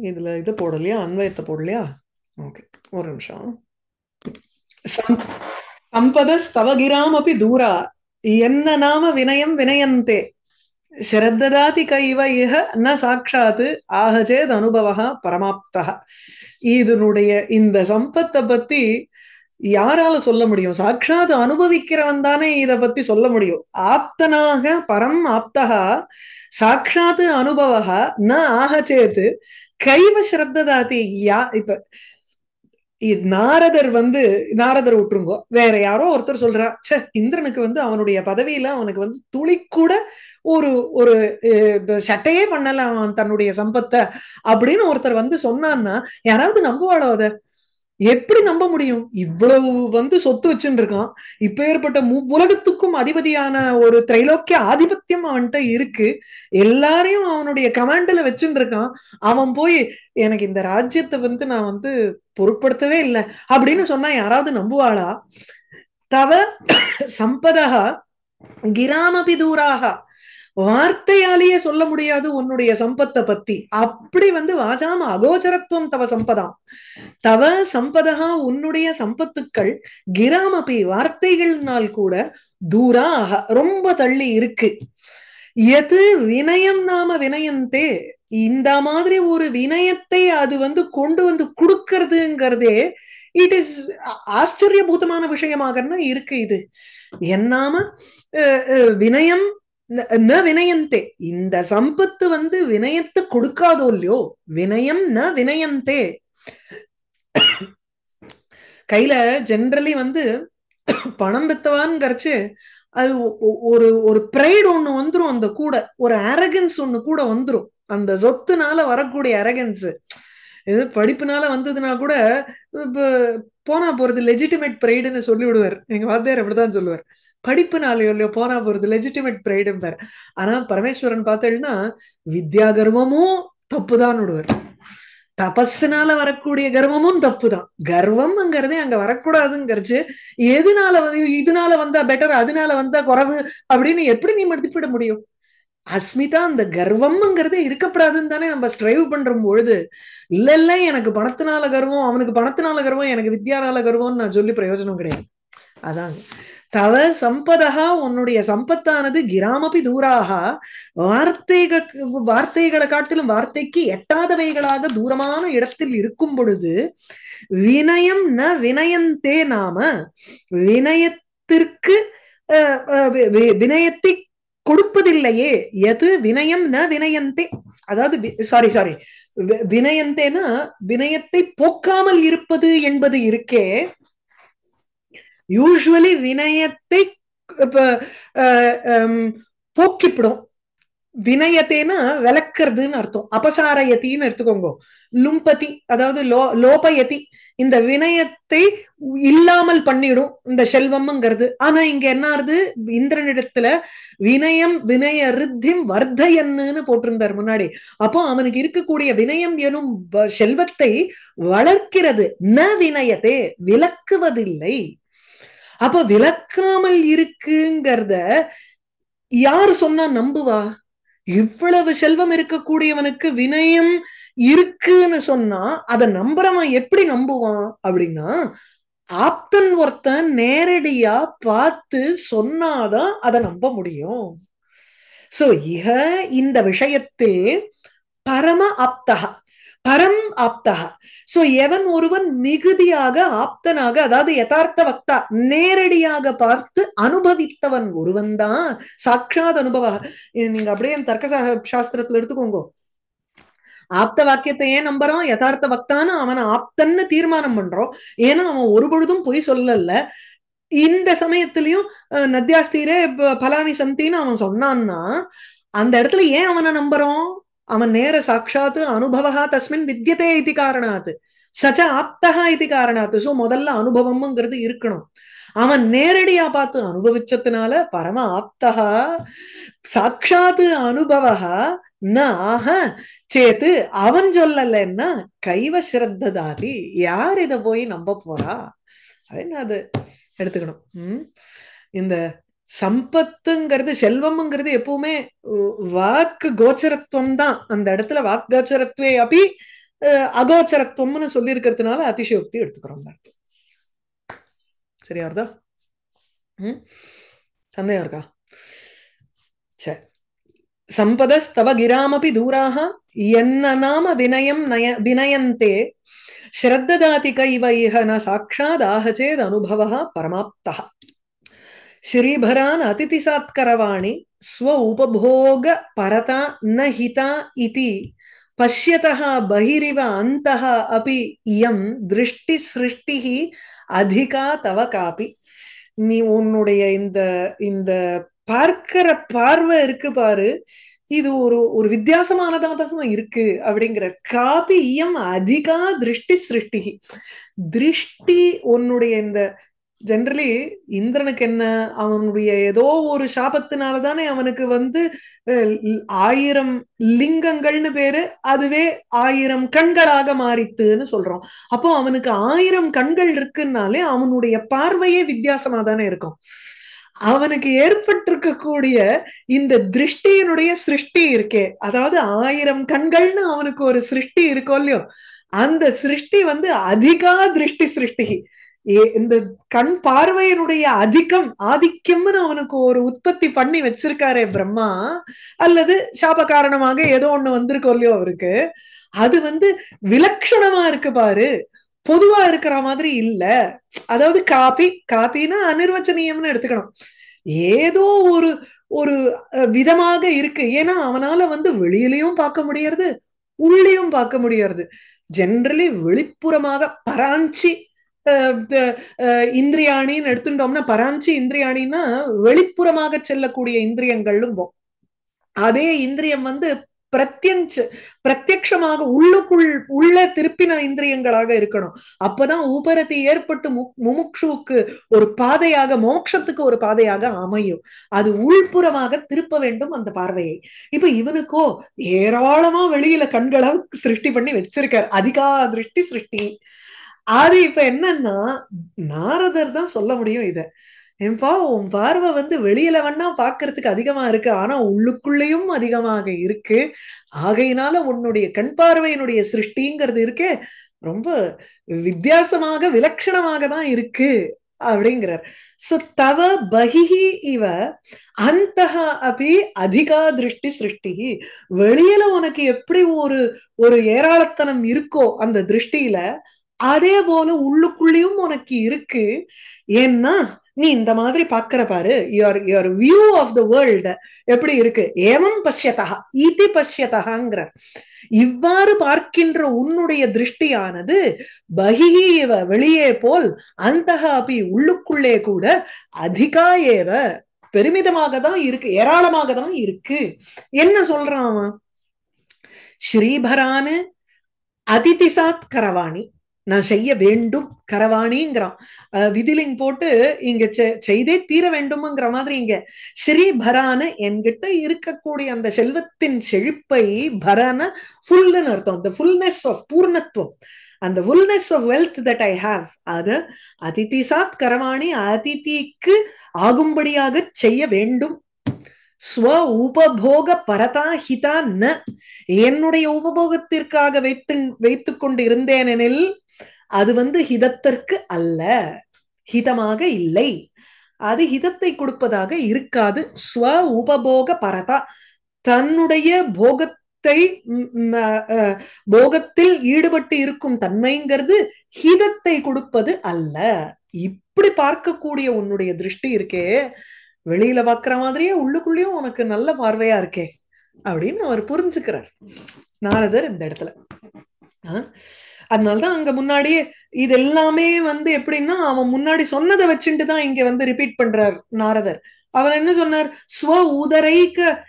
இதுல இது போடலையா, அன்வயத்தை போடலையா? ஓகே, ஒரு நிமிஷம். சம்பதஸ்தவகிராம் அப்படி தூரா என்ன நாம வினயம் வினயந்தே ஸ்ரத்ததாதி கைவ இஹ ந சாட்சாத்து ஆஹஜேத் அனுபவா பரமாப்தா. இதனுடைய இந்த சம்பத்தை பத்தி யாரால சொல்ல முடியும்? சாட்சாத் அனுபவிக்கிறவன் தானே இத பத்தி சொல்ல முடியும். ஆப்தனாக பரம் ஆப்தா சாட்சாத் அனுபவா ந ஆஹச்சேத் கைவ ஸ்ரத்ததாதி. இப்ப நாரதர் வந்து, நாரதர் விட்டுருங்கோ, வேற யாரோ ஒருத்தர் சொல்றா, சே இந்திரனுக்கு வந்து அவனுடைய பதவியில அவனுக்கு வந்து துளி கூட ஒரு ஒரு சட்டையே பண்ணல அவன் தன்னுடைய சம்பத்தை அப்படின்னு ஒருத்தர் வந்து சொன்னான்னா யாராவது நம்புவாளோ? அத எப்படி நம்ப முடியும்? இவ்வளவு வந்து சொத்து வச்சுட்டு இருக்கான், இப்ப ஏற்பட்ட உலகத்துக்கும் அதிபதியான ஒரு திரைலோக்கிய ஆதிபத்தியம் அவன்கிட்ட இருக்கு, எல்லாரையும் அவனுடைய கமாண்ட்ல வச்சுட்டு இருக்கான். அவன் போய் எனக்கு இந்த ராஜ்யத்தை வந்து நான் வந்து பொருட்படுத்தவே இல்லை அப்படின்னு சொன்னா யாராவது நம்புவாளா? தவ சம்பதா கிராமபி தூராக, வார்த்தையாலேயே சொல்ல முடியாது உன்னுடைய சம்பத்தை பத்தி. அப்படி வந்து வாசாம அகோச்சரத்துவம் தவ சம்பதாம், தவ சம்பதா உன்னுடைய சம்பத்துக்கள் கிராமபி வார்த்தைகள்னால் கூட தூராக ரொம்ப தள்ளி இருக்கு. எது வினயம் நாம வினயந்தே, இந்த மாதிரி ஒரு வினயத்தை அது வந்து கொண்டு வந்து கொடுக்கறதுங்கிறதே இட் இஸ் ஆச்சரியபூதமான விஷயமாக இருக்கு. இது என்னாம வினயம் ந வினயந்தே, இந்த சம்பத்து வந்து வினயத்தை கொடுக்காதோ இல்லையோ, வினயம் ந வினயந்தே. கையில ஜென்ரலி வந்து பணம் பெத்தவான்ங்கிறச்சு அது ஒரு ஒரு ப்ரைடு ஒண்ணு வந்துரும், அந்த கூட ஒரு அரகன்ஸ் ஒண்ணு கூட வந்துரும், அந்த சொத்துனால வரக்கூடிய அரகன்ஸ். இது படிப்புனால வந்ததுன்னா கூட போனா போறது லெஜிட்டிமேட் ப்ரைடுன்னு சொல்லி விடுவார் எங்க வாத்தியார், அப்படிதான் சொல்லுவார். படிப்புனாலயோ இல்லையோ போனா போறது லெஜிட்டிமேட் ப்ரைடும் பேர். ஆனா பரமேஸ்வரன் பார்த்தேன்னா வித்யா கர்வமும் தப்புதான் விடுவார், தபஸ்னால வரக்கூடிய கர்வமும் தப்புதான். கர்வம்ங்கிறதே அங்க வரக்கூடாதுங்கிறச்சு. எதுனால வந்து இதனால வந்தா பெட்டர், அதனால வந்தா குறைவு அப்படின்னு எப்படி நீ மதிப்பிட முடியும்? அஸ்மிதா அந்த கர்வம்ங்கிறதே இருக்கப்படாதுன்னு தானே நம்ம ஸ்ட்ரைவ் பண்ற பொழுது, இல்ல இல்ல எனக்கு பணத்தினால கர்வம், அவனுக்கு பணத்தினால கர்வம், எனக்கு வித்யானால கர்வம்னு நான் சொல்லி பிரயோஜனம் கிடையாது. அதான் தவ சம்பதா, உன்னுடைய சம்பத்தானது கிராமபி தூராக, வார்த்தைகளை காட்டிலும் வார்த்தைக்கு எட்டாதவைகளாக தூரமான இடத்தில் இருக்கும் பொழுது, வினயம் ந வினயந்தே நாம, வினயத்திற்கு வினயத்தை கொடுப்பதில்லையே. எது வினயம் ந வினயந்தே, அதாவது சாரி சாரி வினயந்தேனா வினயத்தை போக்காமல் இருப்பது என்பது இருக்கே. யூஸ்வலி வினயத்தை போக்கிப்பிடும். வினயத்தேனா விளக்குறதுன்னு அர்த்தம், அபசாரயத்தின்னு எடுத்துக்கோங்க. லும்பதி அதாவது லோபயதி, இந்த வினயத்தை இல்லாமல் பண்ணிடும் இந்த செல்வம்ங்கிறது. ஆனா இங்க என்ன ஆறுது, இந்திரனிடத்துல வினயம் வினய ரித்திம் வர்தயன்னு போட்டிருந்தார் முன்னாடி. அப்போ அவனுக்கு இருக்கக்கூடிய வினயம் எனும் செல்வத்தை வளர்க்கிறது. ந வினயத்தே, விளக்குவதில்லை. அப்ப விளக்காமல் இருக்குங்கிறத யாரு சொன்னா நம்புவா? இவ்வளவு செல்வம் இருக்கக்கூடியவனுக்கு வினயம் இருக்குன்னு சொன்னா அதை நம்புறவன் எப்படி நம்புவான் அப்படின்னா, ஆப்தன் ஒருத்தன் நேரடியா பார்த்து சொன்னாதான் அதை நம்ப முடியும். சோ இக இந்த விஷயத்தில் பரம ஆப்தகா, பரம் ஆப்தகா. சோ எவன் ஒருவன் மிகுதியாக ஆப்தனாக, அதாவது யதார்த்த வக்தா, நேரடியாக பார்த்து அனுபவித்தவன் ஒருவன் தான் சாட்சாத் அனுபவ. நீங்க அப்படியே தர்க்க சாஸ்திரத்துல எடுத்துக்கோங்க. ஆப்த வாக்கியத்தை ஏன் நம்புறோம்? யதார்த்த வக்தான்னு அவன் ஆப்தன்னு தீர்மானம் பண்றோம். ஏன்னா அவன் ஒரு பொழுதும் பொய் சொல்லல. இந்த சமயத்திலையும் நத்தியாஸ்தீரே பலானி சந்தின்னு அவன் சொன்னான்னா அந்த இடத்துல ஏன் அவனை நம்புறோம்? அவன் நேர சாட்சாத்து அனுபவா தஸ்மின் வித்யதே இது காரணாத்து, சச்ச ஆப்தகா இது காரணாத்து. சோ முதல்ல அனுபவம்ங்கிறது இருக்கணும். அவன் நேரடியா பார்த்து அனுபவிச்சதுனால பரம ஆப்தகா சாட்சாத்து அனுபவா நாக சேத்து, அவன் சொல்லலன்னா கைவ ஸ்ரத்ததாதி, யார் இதை போய் நம்ப போறா அப்படின்னு அது எடுத்துக்கணும். இந்த சம்பத்துங்கிறது செல்வம்ங்கிறது எப்பவுமே வாக்கு கோச்சரத்துவம் தான். அந்த இடத்துல வாக்கு கோச்சரத்துவே அப்படி அகோச்சரத்துவம்னு சொல்லி இருக்கிறதுனால அதிசயோக்தி எடுத்துக்கிறோம். சரியா வருதா? சந்தேகம் இருக்கா? சரி. சம்பதஸ்தவ கிராமபி தூராக என்ன நாம வினயம் வினயந்தே ஸ்ரத்ததாதி கைவ இஹ ந சாட்சாத் ஆஹச்சேத் அனுபவः பரமாப்தः. ஸ்ரீபரான் அதிதி சாத்கரவாணி ஸ்வ உபபோக பரதா ந ஹிதா இதி பஷ்யதः பஹிரிவ அந்தः அபி இயம் திருஷ்டி சிருஷ்டிஹி அதிகா தவ காபி. நீ உன்னுடைய இந்த இந்த பார்க்கிற பார்வை இருக்கு பாரு, இது ஒரு வித்தியாசமானதாக இருக்கு அப்படிங்கிற. காபி இயம் அதிகா திருஷ்டி சிருஷ்டி, திருஷ்டி உன்னுடைய இந்த ஜெனரலி இந்திரனுக்கு என்ன, அவனுடைய ஏதோ ஒரு சாபத்தினாலதானே அவனுக்கு 1000 லிங்கங்கள்னு பேரு, அதுவே 1000 கண்களாக மாறித்துன்னு சொல்றோம். அப்போ அவனுக்கு 1000 கண்கள் இருக்குன்னாலே அவனுடைய பார்வையே வித்தியாசமா தானே இருக்கும். அவனுக்கு ஏற்பட்டிருக்கக்கூடிய இந்த திருஷ்டியினுடைய சிருஷ்டி இருக்கே, அதாவது 1000 கண்கள்னு அவனுக்கு ஒரு சிருஷ்டி இருக்கோ இல்லையோ, அந்த சிருஷ்டி அதிகா திருஷ்டி சிருஷ்டி. இந்த கண் பார்வையினுடைய ஆதிக்கம்னு அவனுக்கு ஒரு உற்பத்தி பண்ணி வச்சிருக்காரே பிரம்மா, அல்லது சாப காரணமாக ஏதோ ஒண்ணு வந்திருக்கோ இல்லையோ அவருக்கு, அது விலட்சணமா இருக்கு பாரு, பொதுவா இருக்கிற மாதிரி இல்ல. அதாவது காப்பின்னா அனிர்வச்சனீயம்னு எடுத்துக்கணும். ஏதோ ஒரு விதமாக இருக்கு. ஏன்னா அவனால வந்து வெளியிலயும் பார்க்க முடியறது, உள்ளேயும் பார்க்க முடியறது. ஜென்ரலி வெளிப்புறமாக பராஞ்சி இந்திரியாணின்னு எடுத்துட்டோம்னா, பராஞ்சி இந்திரியாணின்னா வெளிப்புறமாக செல்லக்கூடிய இந்திரியங்களும் அதே இந்திரியம் வந்து பிரத்யட்சமாக உள்ளுக்குள் உள்ள திருப்பின இந்திரியங்களாக இருக்கணும். அப்பதான் உபரதி ஏற்பட்டு முமுட்சுவுக்கு ஒரு பாதையாக, மோட்சத்துக்கு ஒரு பாதையாக அமையும். அது உள்புறமாக திருப்ப வேண்டும் அந்த பார்வையை. இப்ப இவனுக்கோ ஏராளமா வெளியில கண்களை சிருஷ்டி பண்ணி வச்சிருக்கார், அதிகா திருஷ்டி சிருஷ்டி. அது இப்ப என்னன்னா நாரதர் தான் சொல்ல முடியும் இத. ஏன்பா உன் பார்வை வந்து வெளியில வேணா பாக்குறதுக்கு அதிகமா இருக்கு, ஆனா உள்ளுக்குள்ளேயும் அதிகமாக இருக்கு. ஆகையினால உன்னுடைய கண் பார்வையினுடைய சிருஷ்டிங்கிறது இருக்கே ரொம்ப வித்தியாசமாக விலட்சணமாக தான் இருக்கு அப்படிங்கிறார். சோ தவ பகிஹி இவ அந்தஹ அபி அதிகா திருஷ்டி சிருஷ்டி. வெளியில உனக்கு எப்படி ஒரு ஒரு ஏராளத்தனம் இருக்கோ அந்த திருஷ்டியில, அதே போல உள்ளுக்குள்ளேயும் உனக்கு இருக்கு. ஏன்னா நீ இந்த மாதிரி பாக்குற பாரு, your view of the world எப்படி இருக்கு. ஏவம் பஷ்யதா இதி பஷ்யதகாங்கிற இவ்வாறு பார்க்கின்ற உன்னுடைய திருஷ்டியானது பகிஹி இவ வெளியே போல், அந்தஹ அபி உள்ளுக்குள்ளே கூட, அதிகா ஏவ பெருமிதமாக தான் இருக்கு, ஏராளமாக தான் இருக்கு. என்ன சொல்றான் அவன்? ஸ்ரீபரானு அதிதிசாத் கரவாணி, நான் செய்ய வேண்டும் கரவாணிங்கிறான். விதிலிங் போட்டு இங்க செய்தே தீர வேண்டும்ங்கிற மாதிரி இங்க ஸ்ரீபரான என்கிட்ட இருக்கக்கூடிய அந்த செல்வத்தின் செழிப்பை, பரான ஃபுல்லுன்னு அர்த்தம், the fullness of பூர்ணத்துவம், அந்த fullness of wealth that I have, அது அதிதிசாத் கரவாணி அதிதிக்கு ஆகும்படியாக செய்ய வேண்டும். ஸ்வ உபபோக பரதா ஹிதா ந, என்னுடைய உபபோகத்திற்காக வைத்துக் கொண்டு இருந்தேனெனில் அது வந்து ஹிதத்திற்கு அல்ல, ஹிதமாக இல்லை, அது ஹிதத்தை கொடுப்பதாக இருக்காது. ஸ்வ உபபோக பரதா, தன்னுடைய போகத்தில் ஈடுபட்டு இருக்கும் தன்மைங்கிறது ஹிதத்தை கொடுப்பது அல்ல. இப்படி பார்க்கக்கூடிய உன்னுடைய திருஷ்டி இருக்கே, வெளியில பாக்குற மாதிரியே உள்ளுக்குள்ளேயும் உனக்கு நல்ல பார்வையா இருக்கே அப்படின்னு அவர் புரிஞ்சுக்கிறார் நாரதர் இந்த இடத்துல. அதனாலதான் அங்க முன்னாடியே இது எல்லாமே வந்து எப்படின்னா அவன் முன்னாடி சொன்னதை வச்சுட்டு தான் இங்க வந்து ரிப்பீட் பண்றார் நாரதர். அவர் என்ன சொன்னார்? ஸ்வ உதரைக்க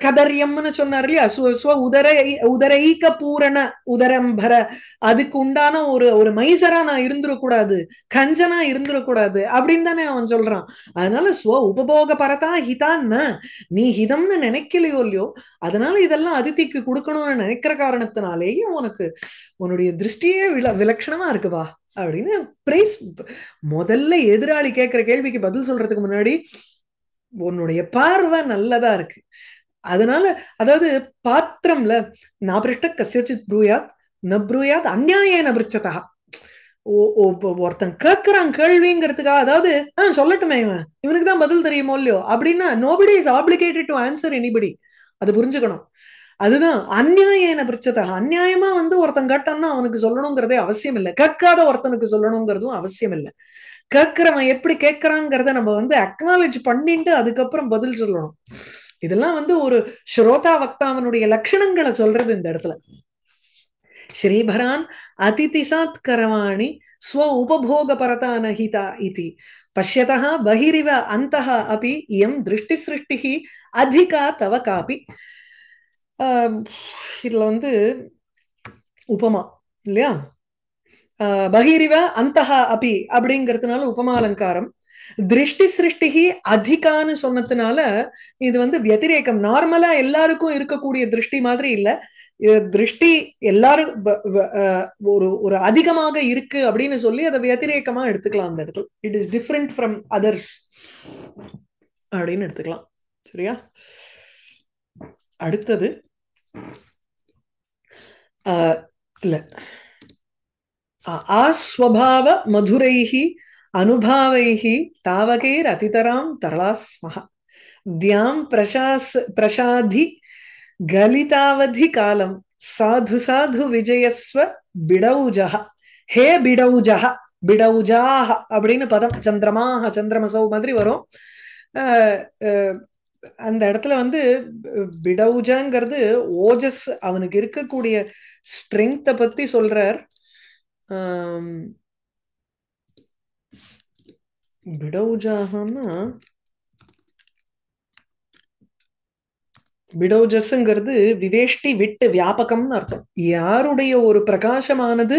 கதரியம்னு சொன்னார் இல்லையா? ஸ்வ உதரைக்க பூரண உதரம்பர, அதுக்கு உண்டான ஒரு மைசரா நான் இருந்துடக்கூடாது, கஞ்சனா இருந்துடக்கூடாது அப்படின்னு தானே அவன் சொல்றான். அதனால ஸ்வ உபபோக பரதா ஹிதான்னு, நீ ஹிதம்னு நினைக்கலையோ இல்லையோ, அதனால இதெல்லாம் அதிதிக்கு கொடுக்கணும்னு நினைக்கிற காரணத்தினாலேயே உனக்கு உன்னுடைய திருஷ்டியே விலட்சணமா இருக்குவா அப்படின்னு பிரைஸ். முதல்ல எதிராளி கேட்கிற கேள்விக்கு பதில் சொல்றதுக்கு முன்னாடி உன்னுடைய பார்வை நல்லதா இருக்கு, அதனால அதாவது பாத்திரம்ல நாபிருஷ்ட கசியச்சித் ப்ரூயாத் ந ப்ரூயாத் அந்நியாயேன பிருச்சதா. ஒருத்தன் கேட்கிறான் கேள்விங்கிறதுக்காக, அதாவது சொல்லட்டுமே இவனுக்கு தான் பதில் தெரியுமோ இல்லையோ அப்படின்னா, nobody is obligated to answer anybody, அது புரிஞ்சுக்கணும். அதுதான் அந்நியாயேன பிரிச்சதா. அந்நியாயமா வந்து ஒருத்தன் கேட்டான்னா அவனுக்கு சொல்லணுங்கிறதே அவசியம் இல்லை, கேட்காத ஒருத்தனுக்கு சொல்லணுங்கிறதும் அவசியம் இல்லை. கேட்கிறவன் எப்படி கேட்கறாங்கிறத நம்ம வந்து அக்னாலேஜ் பண்ணிட்டு அதுக்கப்புறம் பதில் சொல்லணும். இதெல்லாம் வந்து ஒரு ஸ்ரோதா வக்தாவனுடைய லட்சணங்களை சொல்றது இந்த இடத்துல. ஸ்ரீபரான் அதிதிசாத் கரவாணி ஸ்வ உபபோக பரதான ஹிதா இதி பஷ்யதா பகிரிவ அந்தஹ அபி இயம் திருஷ்டி சிருஷ்டி அதிகா தவ காபி. இதுல வந்து உபமா இல்லையா, பகிரிவ அந்தஹ அபி அப்படிங்கிறதுனால உபமா அலங்காரம். திருஷ்டி சிருஷ்டி அதிகான்னு சொன்னதுனால இது வந்து வத்திரேகம். நார்மலா எல்லாருக்கும் இருக்கக்கூடிய திருஷ்டி மாதிரி இல்ல, திருஷ்டி எல்லாரும் ஒரு அதிகமாக இருக்கு அப்படின்னு சொல்லி அதை வத்திரேகமா எடுத்துக்கலாம் அந்த இடத்துல. It is different from others அப்படின்னு எடுத்துக்கலாம். சரியா? அடுத்தது இல்ல ஆஸ்வபாவ மதுரைஹி அனுபாவைஹி தாவகேர் அதிதராம் தரளாஸ்மஹ தியாம் பிரசாதி கலிதாவதி காலம் சாது சாது விஜயஸ்வ பிடௌஜஹ. ஹே பிடௌஜஹ, பிடௌஜாஹ அப்படின்னு பதம், சந்திரமாக சந்திரமசௌ மாதிரி வரும். அந்த இடத்துல வந்து பிடௌஜங்கிறது ஓஜஸ் அவனுக்கு இருக்கக்கூடிய ஸ்ட்ரெங்த பத்தி சொல்றார். பிடௌஜாகனா பிடௌஜஸ்ங்கிறது விவேஷ்டி விட்டு வியாபகம்னு அர்த்தம். யாருடைய ஒரு பிரகாசமானது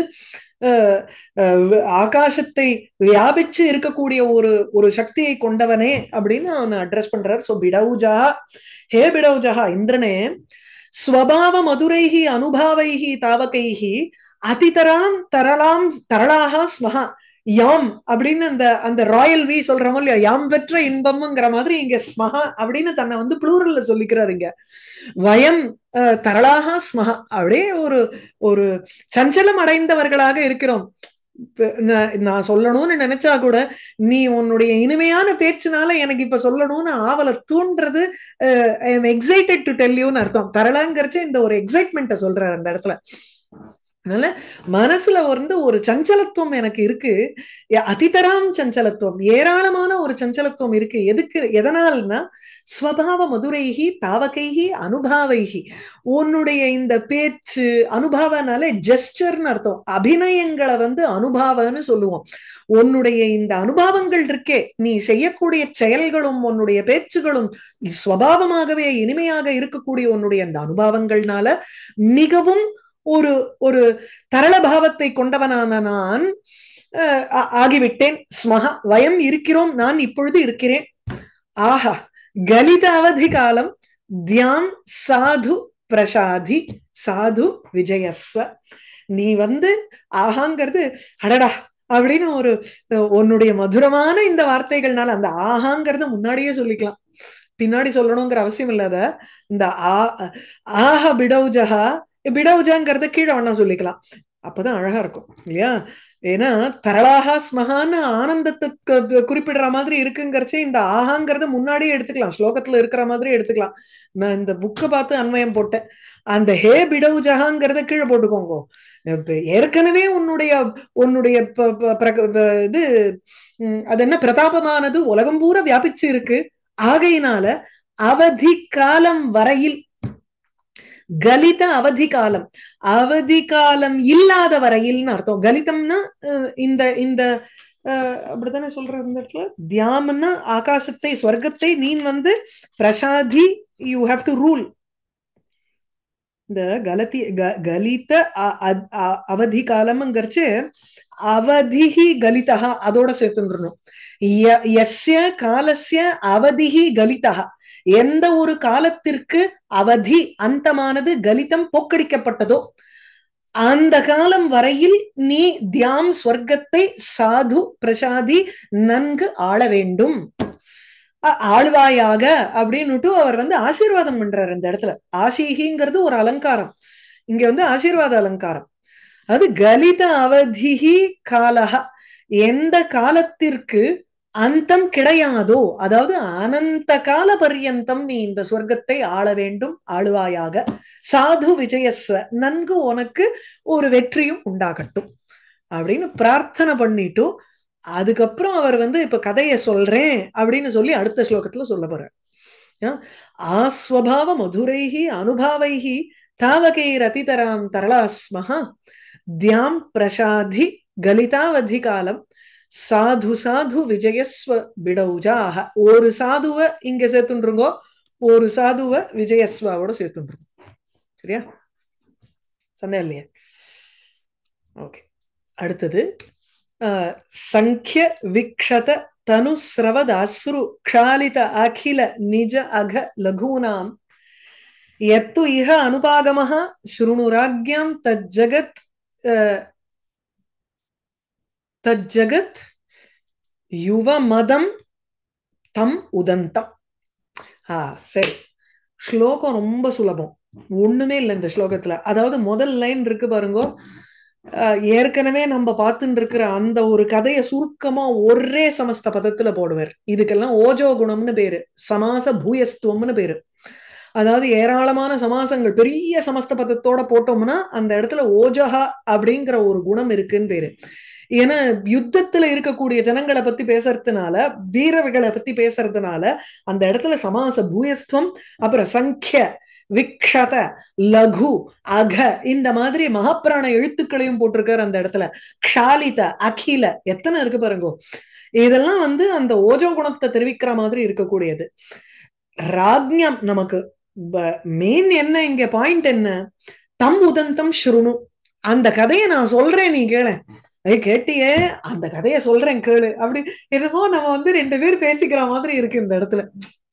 ஆகாசத்தை வியாபிச்சு இருக்கக்கூடிய ஒரு ஒரு சக்தியை கொண்டவனே அப்படின்னு அவனை அட்ரஸ் பண்றார். சோ பிடௌஜா, ஹே பிடௌஜா இந்திரனே, ஸ்வபாவ மதுரைஹி அனுபாவைஹி தாவகைஹி அதிதராம் தரலாம் தரளாக ஸ்மஹா யாம் அப்படின்னு அந்த அந்த ராயல் வி சொல்றோமோ இல்லையா, யாம் பெற்ற இன்பம்ங்கிற மாதிரி இங்க ஸ்மஹா அப்படின்னு தன்னை வந்து ப்ளூரல்ல சொல்லிக்கிறாரு. இங்க வயம் தரளாக ஸ்மஹா, அப்படியே ஒரு ஒரு சஞ்சலம் அடைந்தவர்களாக இருக்கிறோம். நான் சொல்லணும்னு நினைச்சா கூட நீ உன்னுடைய இனிமையான பேச்சுனால எனக்கு இப்ப சொல்லணும்னு ஆவலை தூண்டுறது, I am excited to tell யூன்னு அர்த்தம். தரலாங்கிறச்ச இந்த ஒரு எக்ஸைட்மெண்ட்டை சொல்றாரு அந்த இடத்துல. அதனால மனசுல வந்து ஒரு சஞ்சலத்துவம் எனக்கு இருக்கு, அதிதராம் சஞ்சலத்துவம், ஏராளமான ஒரு சஞ்சலத்துவம் இருக்கு. எதுக்கு, எதனால்னா ஸ்வபாவ மதுரைஹி தாவகைஹி அனுபாவைஹி, உன்னுடைய இந்த பேச்சு, அனுபாவனால ஜெஸ்டர்னு அர்த்தம், அபிநயங்களை வந்து அனுபாவன்னு சொல்லுவோம். உன்னுடைய இந்த அனுபவங்கள் இருக்கே, நீ செய்யக்கூடிய செயல்களும் உன்னுடைய பேச்சுகளும் ஸ்வபாவமாகவே இனிமையாக இருக்கக்கூடிய உன்னுடைய அந்த அனுபவங்கள்னால மிகவும் ஒரு ஒரு தரள பாவத்தை கொண்டவனான நான் ஆகிவிட்டேன். ஸ்மஹா வயம் இருக்கிறோம், நான் இப்பொழுது இருக்கிறேன். ஆஹா கலித அவதி காலம் தியாம் சாது பிரசாதி சாது விஜயஸ்வ. நீ வந்து ஆஹாங்கிறது அடடா அப்படின்னு ஒரு உன்னுடைய மதுரமான இந்த வார்த்தைகள்னால, அந்த ஆஹாங்கிறத முன்னாடியே சொல்லிக்கலாம், பின்னாடி சொல்லணுங்கிற அவசியம் இல்லாத இந்த ஆஹா பிடௌஜஹா, பிடௌஜாங்கிறத கீழே வேணா சொல்லிக்கலாம், அப்பதான் அழகா இருக்கும் இல்லையா. ஏன்னா தரளாகா ஸ்மகான்னு ஆனந்தத்தை குறிப்பிடுற மாதிரி இருக்குங்கிறச்சே இந்த ஆகாங்கிறத முன்னாடியே எடுத்துக்கலாம், ஸ்லோகத்துல இருக்கிற மாதிரி எடுத்துக்கலாம். நான் இந்த புக்கை பார்த்து அன்வயம் போட்டேன். அந்த ஹே பிடௌஜஹாங்கிறத கீழே போட்டுக்கோங்க. ஏற்கனவே உன்னுடைய உன்னுடைய இது அது என்ன பிரதாபமானது உலகம் பூரா வியாபிச்சு இருக்கு. ஆகையினால அவதி காலம் வரையில், கலித அவதி காலம், அவதி காலம் இல்லாத வரையில்னு அர்த்தம். கலிதம்னா இந்த இந்த அப்படித்தானே சொல்ற இந்த இடத்துல. தியாம்னா ஆகாசத்தை ஸ்வர்க்கத்தை நீ வந்து Prasadi, you have to rule. இந்த கலித அவதி காலம்ங்கிறச்சு அவதிஹி கலிதா அதோட சேர்த்துன்றணும். யஸ்ய காலஸ்ய அவதிஹி கலிதா, எந்த ஒரு காலத்திற்கு அவதி அந்தமானது கலிதம் போக்கடிக்கப்பட்டதோ அந்த காலம் வரையில் நீ தியாம் ஸ்வர்க்கத்தை சாது பிரசாதி நன்கு ஆள வேண்டும், ஆழ்வாயாக அப்படின்னுட்டு அவர் வந்து ஆசீர்வாதம் பண்றாரு இந்த இடத்துல. ஆசீகிங்கிறது ஒரு அலங்காரம், இங்க வந்து ஆசீர்வாத அலங்காரம். அது கலித அவதிஹி காலஹ, எந்த காலத்திற்கு அந்தம் கிடையாதோ, அதாவது அனந்த கால பர்யந்தம் நீ இந்த சொர்க்கத்தை ஆள வேண்டும், ஆளுவாயாக. சாது விஜயஸ்வ, நன்கு உனக்கு ஒரு வெற்றியும் உண்டாகட்டும் அப்படின்னு பிரார்த்தனை பண்ணிட்டு அதுக்கப்புறம் அவர் வந்து இப்ப கதையை சொல்றேன் அப்படின்னு சொல்லி அடுத்த ஸ்லோகத்துல சொல்ல போறார். ஆஸ்வபாவ மதுரைஹி அனுபாவைஹி தாவகைர் அதிதராம் தரளாஸ்மஹா தியாம் பிரசாதி கலிதாவதி காலம் சாது சாது விஜயஸ்வ பிடௌஜாக. ஒரு சாதுவை இங்க சேர்த்துருங்கோ, ஒரு சாதுவை விஜயஸ்வாவோட சேர்த்துருங்க. சரியா, சொன்ன இல்லையா? ஓகே, அடுத்தது சங்கிய விக்ஷத தனுஸ்ரவதாஸ்ரு க்ஷாலித அகில நிஜ அக லகூனாம் யத்து இஹ அனுபாகமஹ ஸ்ருணுராக்யாம் தஜ்ஜகத் தஜ்ஜகத் யுவமதம் தம் உதந்தம். சரி, ஸ்லோகம் ரொம்ப சுலபம், ஒண்ணுமே இல்லை இந்த ஸ்லோகத்துல. அதாவது முதல் லைன் இருக்கு பாருங்க, ஏற்கனவே நம்ம பார்த்துட்டு இருக்கிற அந்த ஒரு கதையை சுருக்கமா ஒரே சமஸ்த பதத்துல போடுவார். இதுக்கெல்லாம் ஓஜோ குணம்னு பேரு, சமாச பூயஸ்துவம்னு பேரு. அதாவது ஏராளமான சமாசங்கள் பெரிய சமஸ்த பதத்தோட போட்டோம்னா அந்த இடத்துல ஓஜஹா அப்படிங்கிற ஒரு குணம் இருக்குன்னு பேரு. ஏன்னா யுத்தத்துல இருக்கக்கூடிய ஜனங்களை பத்தி பேசுறதுனால, வீரர்களை பத்தி பேசுறதுனால அந்த இடத்துல சமாச பூயஸ்துவம், அப்புறம் சங்கிய, விக்ஷத, லகு, அக இந்த மாதிரி மகாபிராண எழுத்துக்களையும் போட்டிருக்காரு அந்த இடத்துல. க்ஷாலித, அகில, எத்தனை இருக்கு பாருங்க. இதெல்லாம் வந்து அந்த ஓஜோ குணத்தை தெரிவிக்கிற மாதிரி இருக்கக்கூடியது. ராஜ்யம் நமக்கு மெயின் என்ன, இங்க பாயிண்ட் என்ன, தம் உதந்தம் ஸ்ருணு, அந்த கதையை நான் சொல்றேன் நீ கேள. கேட்டியே, அந்த கதையை சொல்றேன் கேளு. அப்படி என்னமோ நம்ம வந்து ரெண்டு பேர் பேசிக்கிற மாதிரி இருக்கு இந்த இடத்துல.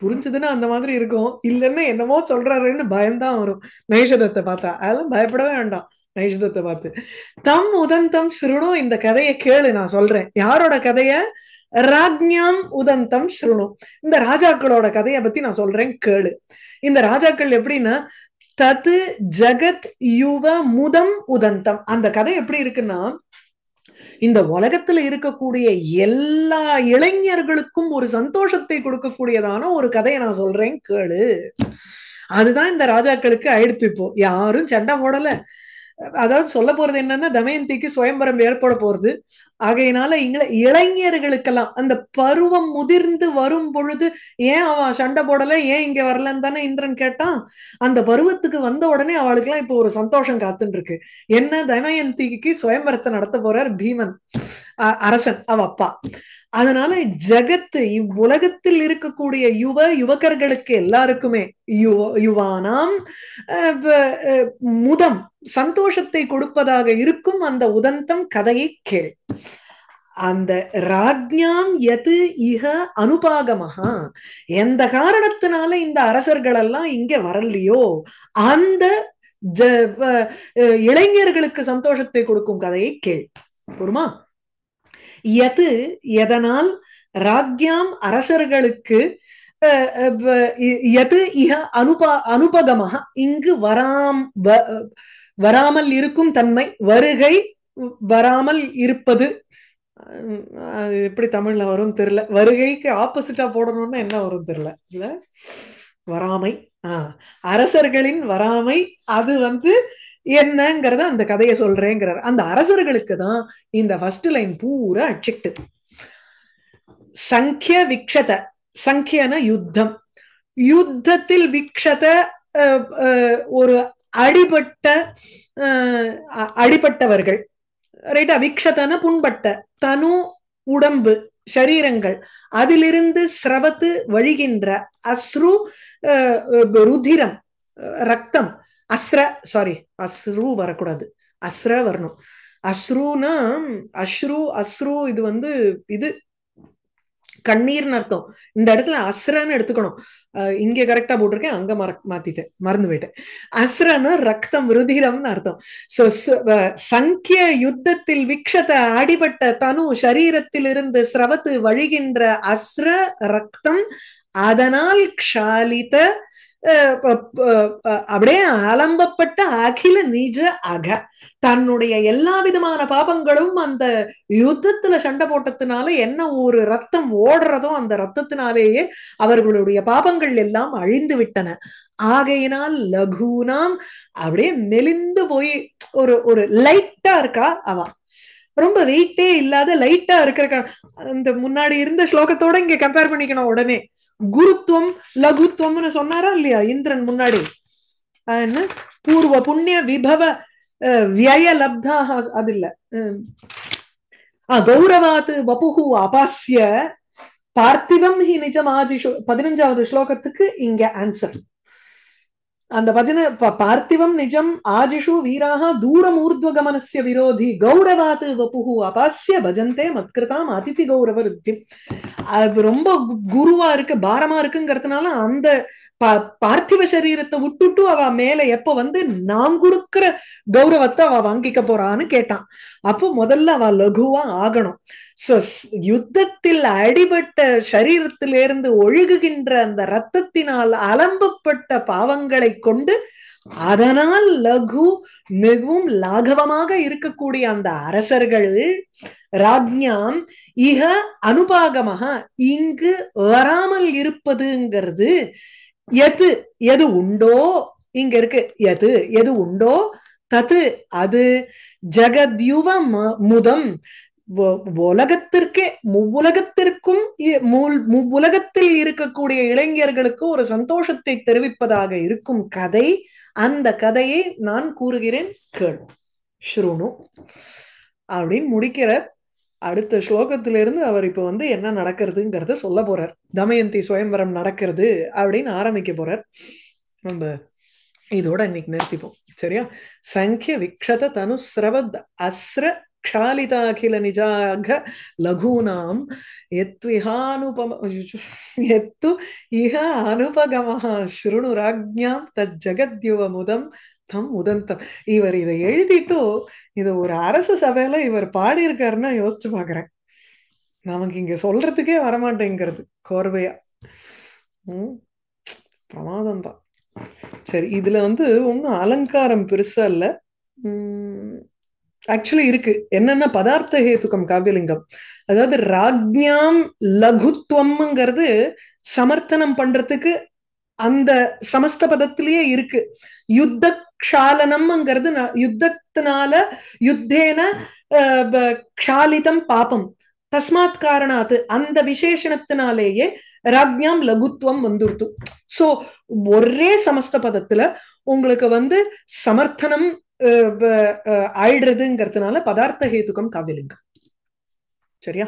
புரிஞ்சதுன்னா அந்த மாதிரி இருக்கும், இல்லைன்னா என்னமோ சொல்றாருன்னு பயம்தான் வரும் நைஷதத்தை பார்த்தா. அதெல்லாம் பயப்படவே வேண்டாம் நைஷதத்தை பார்த்து. தம் உதந்தம் ஸ்ருணு, இந்த கதையை கேளு நான் சொல்றேன். யாரோட கதைய? ராஜ்ஞாம் உதந்தம் ஸ்ருணு, இந்த ராஜாக்களோட கதையை பத்தி நான் சொல்றேன் கேளு. இந்த ராஜாக்கள் எப்படின்னா, தது ஜகத் யுவ முதம் உதந்தம். அந்த கதை எப்படி இருக்குன்னா, இந்த உலகத்துல இருக்கக்கூடிய எல்லா இளைஞர்களுக்கும் ஒரு சந்தோஷத்தை கொடுக்கக்கூடியதான ஒரு கதையை நான் சொல்றேன் கேளு. அதுதான் இந்த ராஜாக்களுக்கு ஆயிடுத்து. இப்போ யாரும் சண்டை போடல. அதாவது சொல்ல போறது என்னன்னா, தமயந்திக்கு சுயம்பரம் ஏற்பட போறது. ஆகையினால இளைஞர்களுக்கெல்லாம் அந்த பருவம் முதிர்ந்து வரும் பொழுது, ஏன் அவன் சண்டை போடல, ஏன் இங்க வரலன்னு தானே இந்திரன் கேட்டான். அந்த பருவத்துக்கு வந்த உடனே அவளுக்கு எல்லாம் இப்போ ஒரு சந்தோஷம் காத்துன்னு இருக்கு. என்ன, தமயந்திக்கு சுயம்பரத்தை நடத்த போறார் பீமன் அரசன், அவ அப்பா. அதனால ஜகத்து, இவ்வுலகத்தில் இருக்கக்கூடிய யுவகர்களுக்கு எல்லாருக்குமே, யுவானாம் முதம் சந்தோஷத்தை கொடுப்பதாக இருக்கும் அந்த உதந்தம் கதையை கேள். அந்த ராஜ்ஞாம் எது இக அனுபாகமஹா, எந்த காரணத்தினால இந்த அரசர்கள் எல்லாம் இங்க வரலையோ அந்த இளைஞர்களுக்கு சந்தோஷத்தை கொடுக்கும் கதையை கேள். பொறுமா? எது, எதனால், ராஜ்யாம் அரசர்களுக்கு, எது இக அனுபகமாக, இங்கு வராமல் இருக்கும் தன்மை, வருகை வராமல் இருப்பது. அது எப்படி தமிழ்ல வரும் தெரியல. வருகைக்கு ஆப்போசிட்டா போடணும்னா என்ன வரும் தெரியல. இல்ல, வராமை, அரசர்களின் வராமை, அது வந்து என்னங்கிறத அந்த கதையை சொல்றேங்கிறார். அந்த அரசர்களுக்கு தான் இந்த ஃபர்ஸ்ட் லைன் பூரா அட்ஜெக்டிவ். சங்கிய விக்ஷத, சங்கியன யுத்தம், யுத்தத்தில் விக்ஷத ஒரு அடிபட்டவர்கள், ரைட்டா? விக்ஷதன புண்பட்ட, தனு உடம்பு, சரீரங்கள், அதிலிருந்து ஸ்ரவத்து வழிகின்ற, அஸ்ரு ருதிரம் ரத்தம், அஸ்ரு வரக்கூடாது, அஸ்ர வரணும். அஸ்ருனா அஸ்ரு இது வந்து இது கண்ணீர்னு அர்த்தம். இந்த இடத்துல அஸ்ரன்னு எடுத்துக்கணும். இங்க கரெக்டா போட்டிருக்கேன், அங்க மறந்து போயிட்டேன். அஸ்ரன்னு ரத்தம், ருதிரம்னு அர்த்தம். சங்கிய யுத்தத்தில் விக்ஷத அடிபட்ட தனு சரீரத்தில் இருந்து ஸ்ரவத்து வழிகின்ற அஸ்ர ரத்தம், அதனால் க்ஷாலித அப்படியே அலம்பப்பட்ட அகில நிஜ அக, தன்னுடைய எல்லா விதமான பாபங்களும் அந்த யுத்தத்துல சண்டை போட்டதுனால என்ன ஒரு ரத்தம் ஓடுறதோ அந்த ரத்தத்தினாலேயே அவர்களுடைய பாபங்கள் எல்லாம் அழிந்து விட்டன. ஆகையினால் லகுனாம், அப்படியே மெலிந்து போய் ஒரு லைட்டா இருக்கா அவ, ரொம்ப வெயிட்டே இல்லாத லைட்டா இருக்கிற. இந்த முன்னாடி இருந்த ஸ்லோகத்தோட இங்க கம்பேர் பண்ணிக்கணும் உடனே. குருத்துவம் லகுத்துவம்னு சொன்னாரா இல்லையா இந்திரன் முன்னாடி? என்ன பூர்வ புண்ணிய விபவ விய லப்தாக, அது இல்ல, கௌரவாத்து வபுகு அபாஸ்ய பார்த்திவம் ஹி நிஜம் ஆஜிஷு, 15வது ஸ்லோகத்துக்கு இங்க ஆன்சர். அந்த பார்த்திவம் நிஜம் ஆஜிஷு வீராக தூரம் ஊர்த்வகமனஸ்ய விரோதி கௌரவாத்து வபுகு அபாஸ்ய பஜந்தே மத்கிருதாம் அதிதி கௌரவ ருத்தி. ரொம்ப குருவா இருக்கு, பாரமா இருக்குங்கிறதுனால அந்த பார்த்திவ சரீரத்தை விட்டுட்டு அவ மேல எப்ப வந்து நான் கொடுக்கிற கௌரவத்தை அவ வாங்கிக்க போறான்னு கேட்டான். அப்போ முதல்ல அவ லகுவா ஆகணும். யுத்தத்தில் அடிபட்ட சரீரத்திலிருந்து ஒழுகுகின்ற அந்த ரத்தத்தினால் அலம்பப்பட்ட பாவங்களை கொண்டு, அதனால் லகு மிகவும் லாகவமாக இருக்கக்கூடிய அந்த அரசர்கள் ராஜ்ஞாம் இக அனுபாகமாக, இங்கு வராமல் இருப்பதுங்கிறது எது உண்டோ, இங்க இருக்கு எது உண்டோ, தது அது ஜகத்யுவ முதம், உலகத்திற்கே முவ்வுலகத்திற்கும் முவ்வுலகத்தில் இருக்கக்கூடிய இளைஞர்களுக்கு ஒரு சந்தோஷத்தை தெரிவிப்பதாக இருக்கும் கதை. அந்த கதையை நான் கூறுகிறேன், கேள். ஸ்ருணு அப்படின்னு முடிக்கிற அடுத்த ஸ்லோகத்திலிருந்து அவர் இப்ப வந்து என்ன நடக்கிறதுங்கிறத சொல்ல போறார். தமயந்தி சுயம்பரம் நடக்கிறது அப்படின்னு ஆரம்பிக்க போறார். நம்ம இதோட இன்னைக்கு நிறுத்திப்போம், சரியா? சங்கிய விக்ஷத தனுஸ்ரவத் அஸ்ர க்ஷாலிதாகில நிஜாக லகூனாம் எத்து இஹ அனுபகமஹ ஸ்ருணு ராஜ்ஞாம் தத் ஜகத்யுவ முதம் தம் உதந்தம். இவர் இதை எழுதிட்டு இது ஒரு அரசு சபையில இவர் பாடியிருக்காருன்னா யோசிச்சு பாக்குறேன். நமக்கு இங்க சொல்றதுக்கே வரமாட்டேங்கிறது கோர்வையா. பிரமாதம் தான். சரி, இதுல வந்து ஒன்னும் அலங்காரம் பெருசா இல்ல. ஆக்சுவலி இருக்கு. என்னன்னா பதார்த்த ஹேதுக்கம் காவியலிங்கம். அதாவது ராஜ்ஞாம் லகுத்துவம்ங்கிறது சமர்த்தனம் பண்றதுக்கு அந்த சமஸ்த பதத்திலேயே இருக்கு. யுத்த க்ஷாலனம்ங்கிறது யுத்தத்தினால யுத்தேன க்ஷாலிதம் பாபம் தஸ்மாத் காரணாத்து அந்த விசேஷணத்தினாலேயே ராஜ்ஞாம் லகுத்துவம் வந்துருத்து. சோ ஒரே சமஸ்த பதத்துல உங்களுக்கு வந்து சமர்த்தனம் ஆயிடுறதுங்கிறதுனால பதார்த்த ஹேதுக்கம் காவியலிங்கம். சரியா?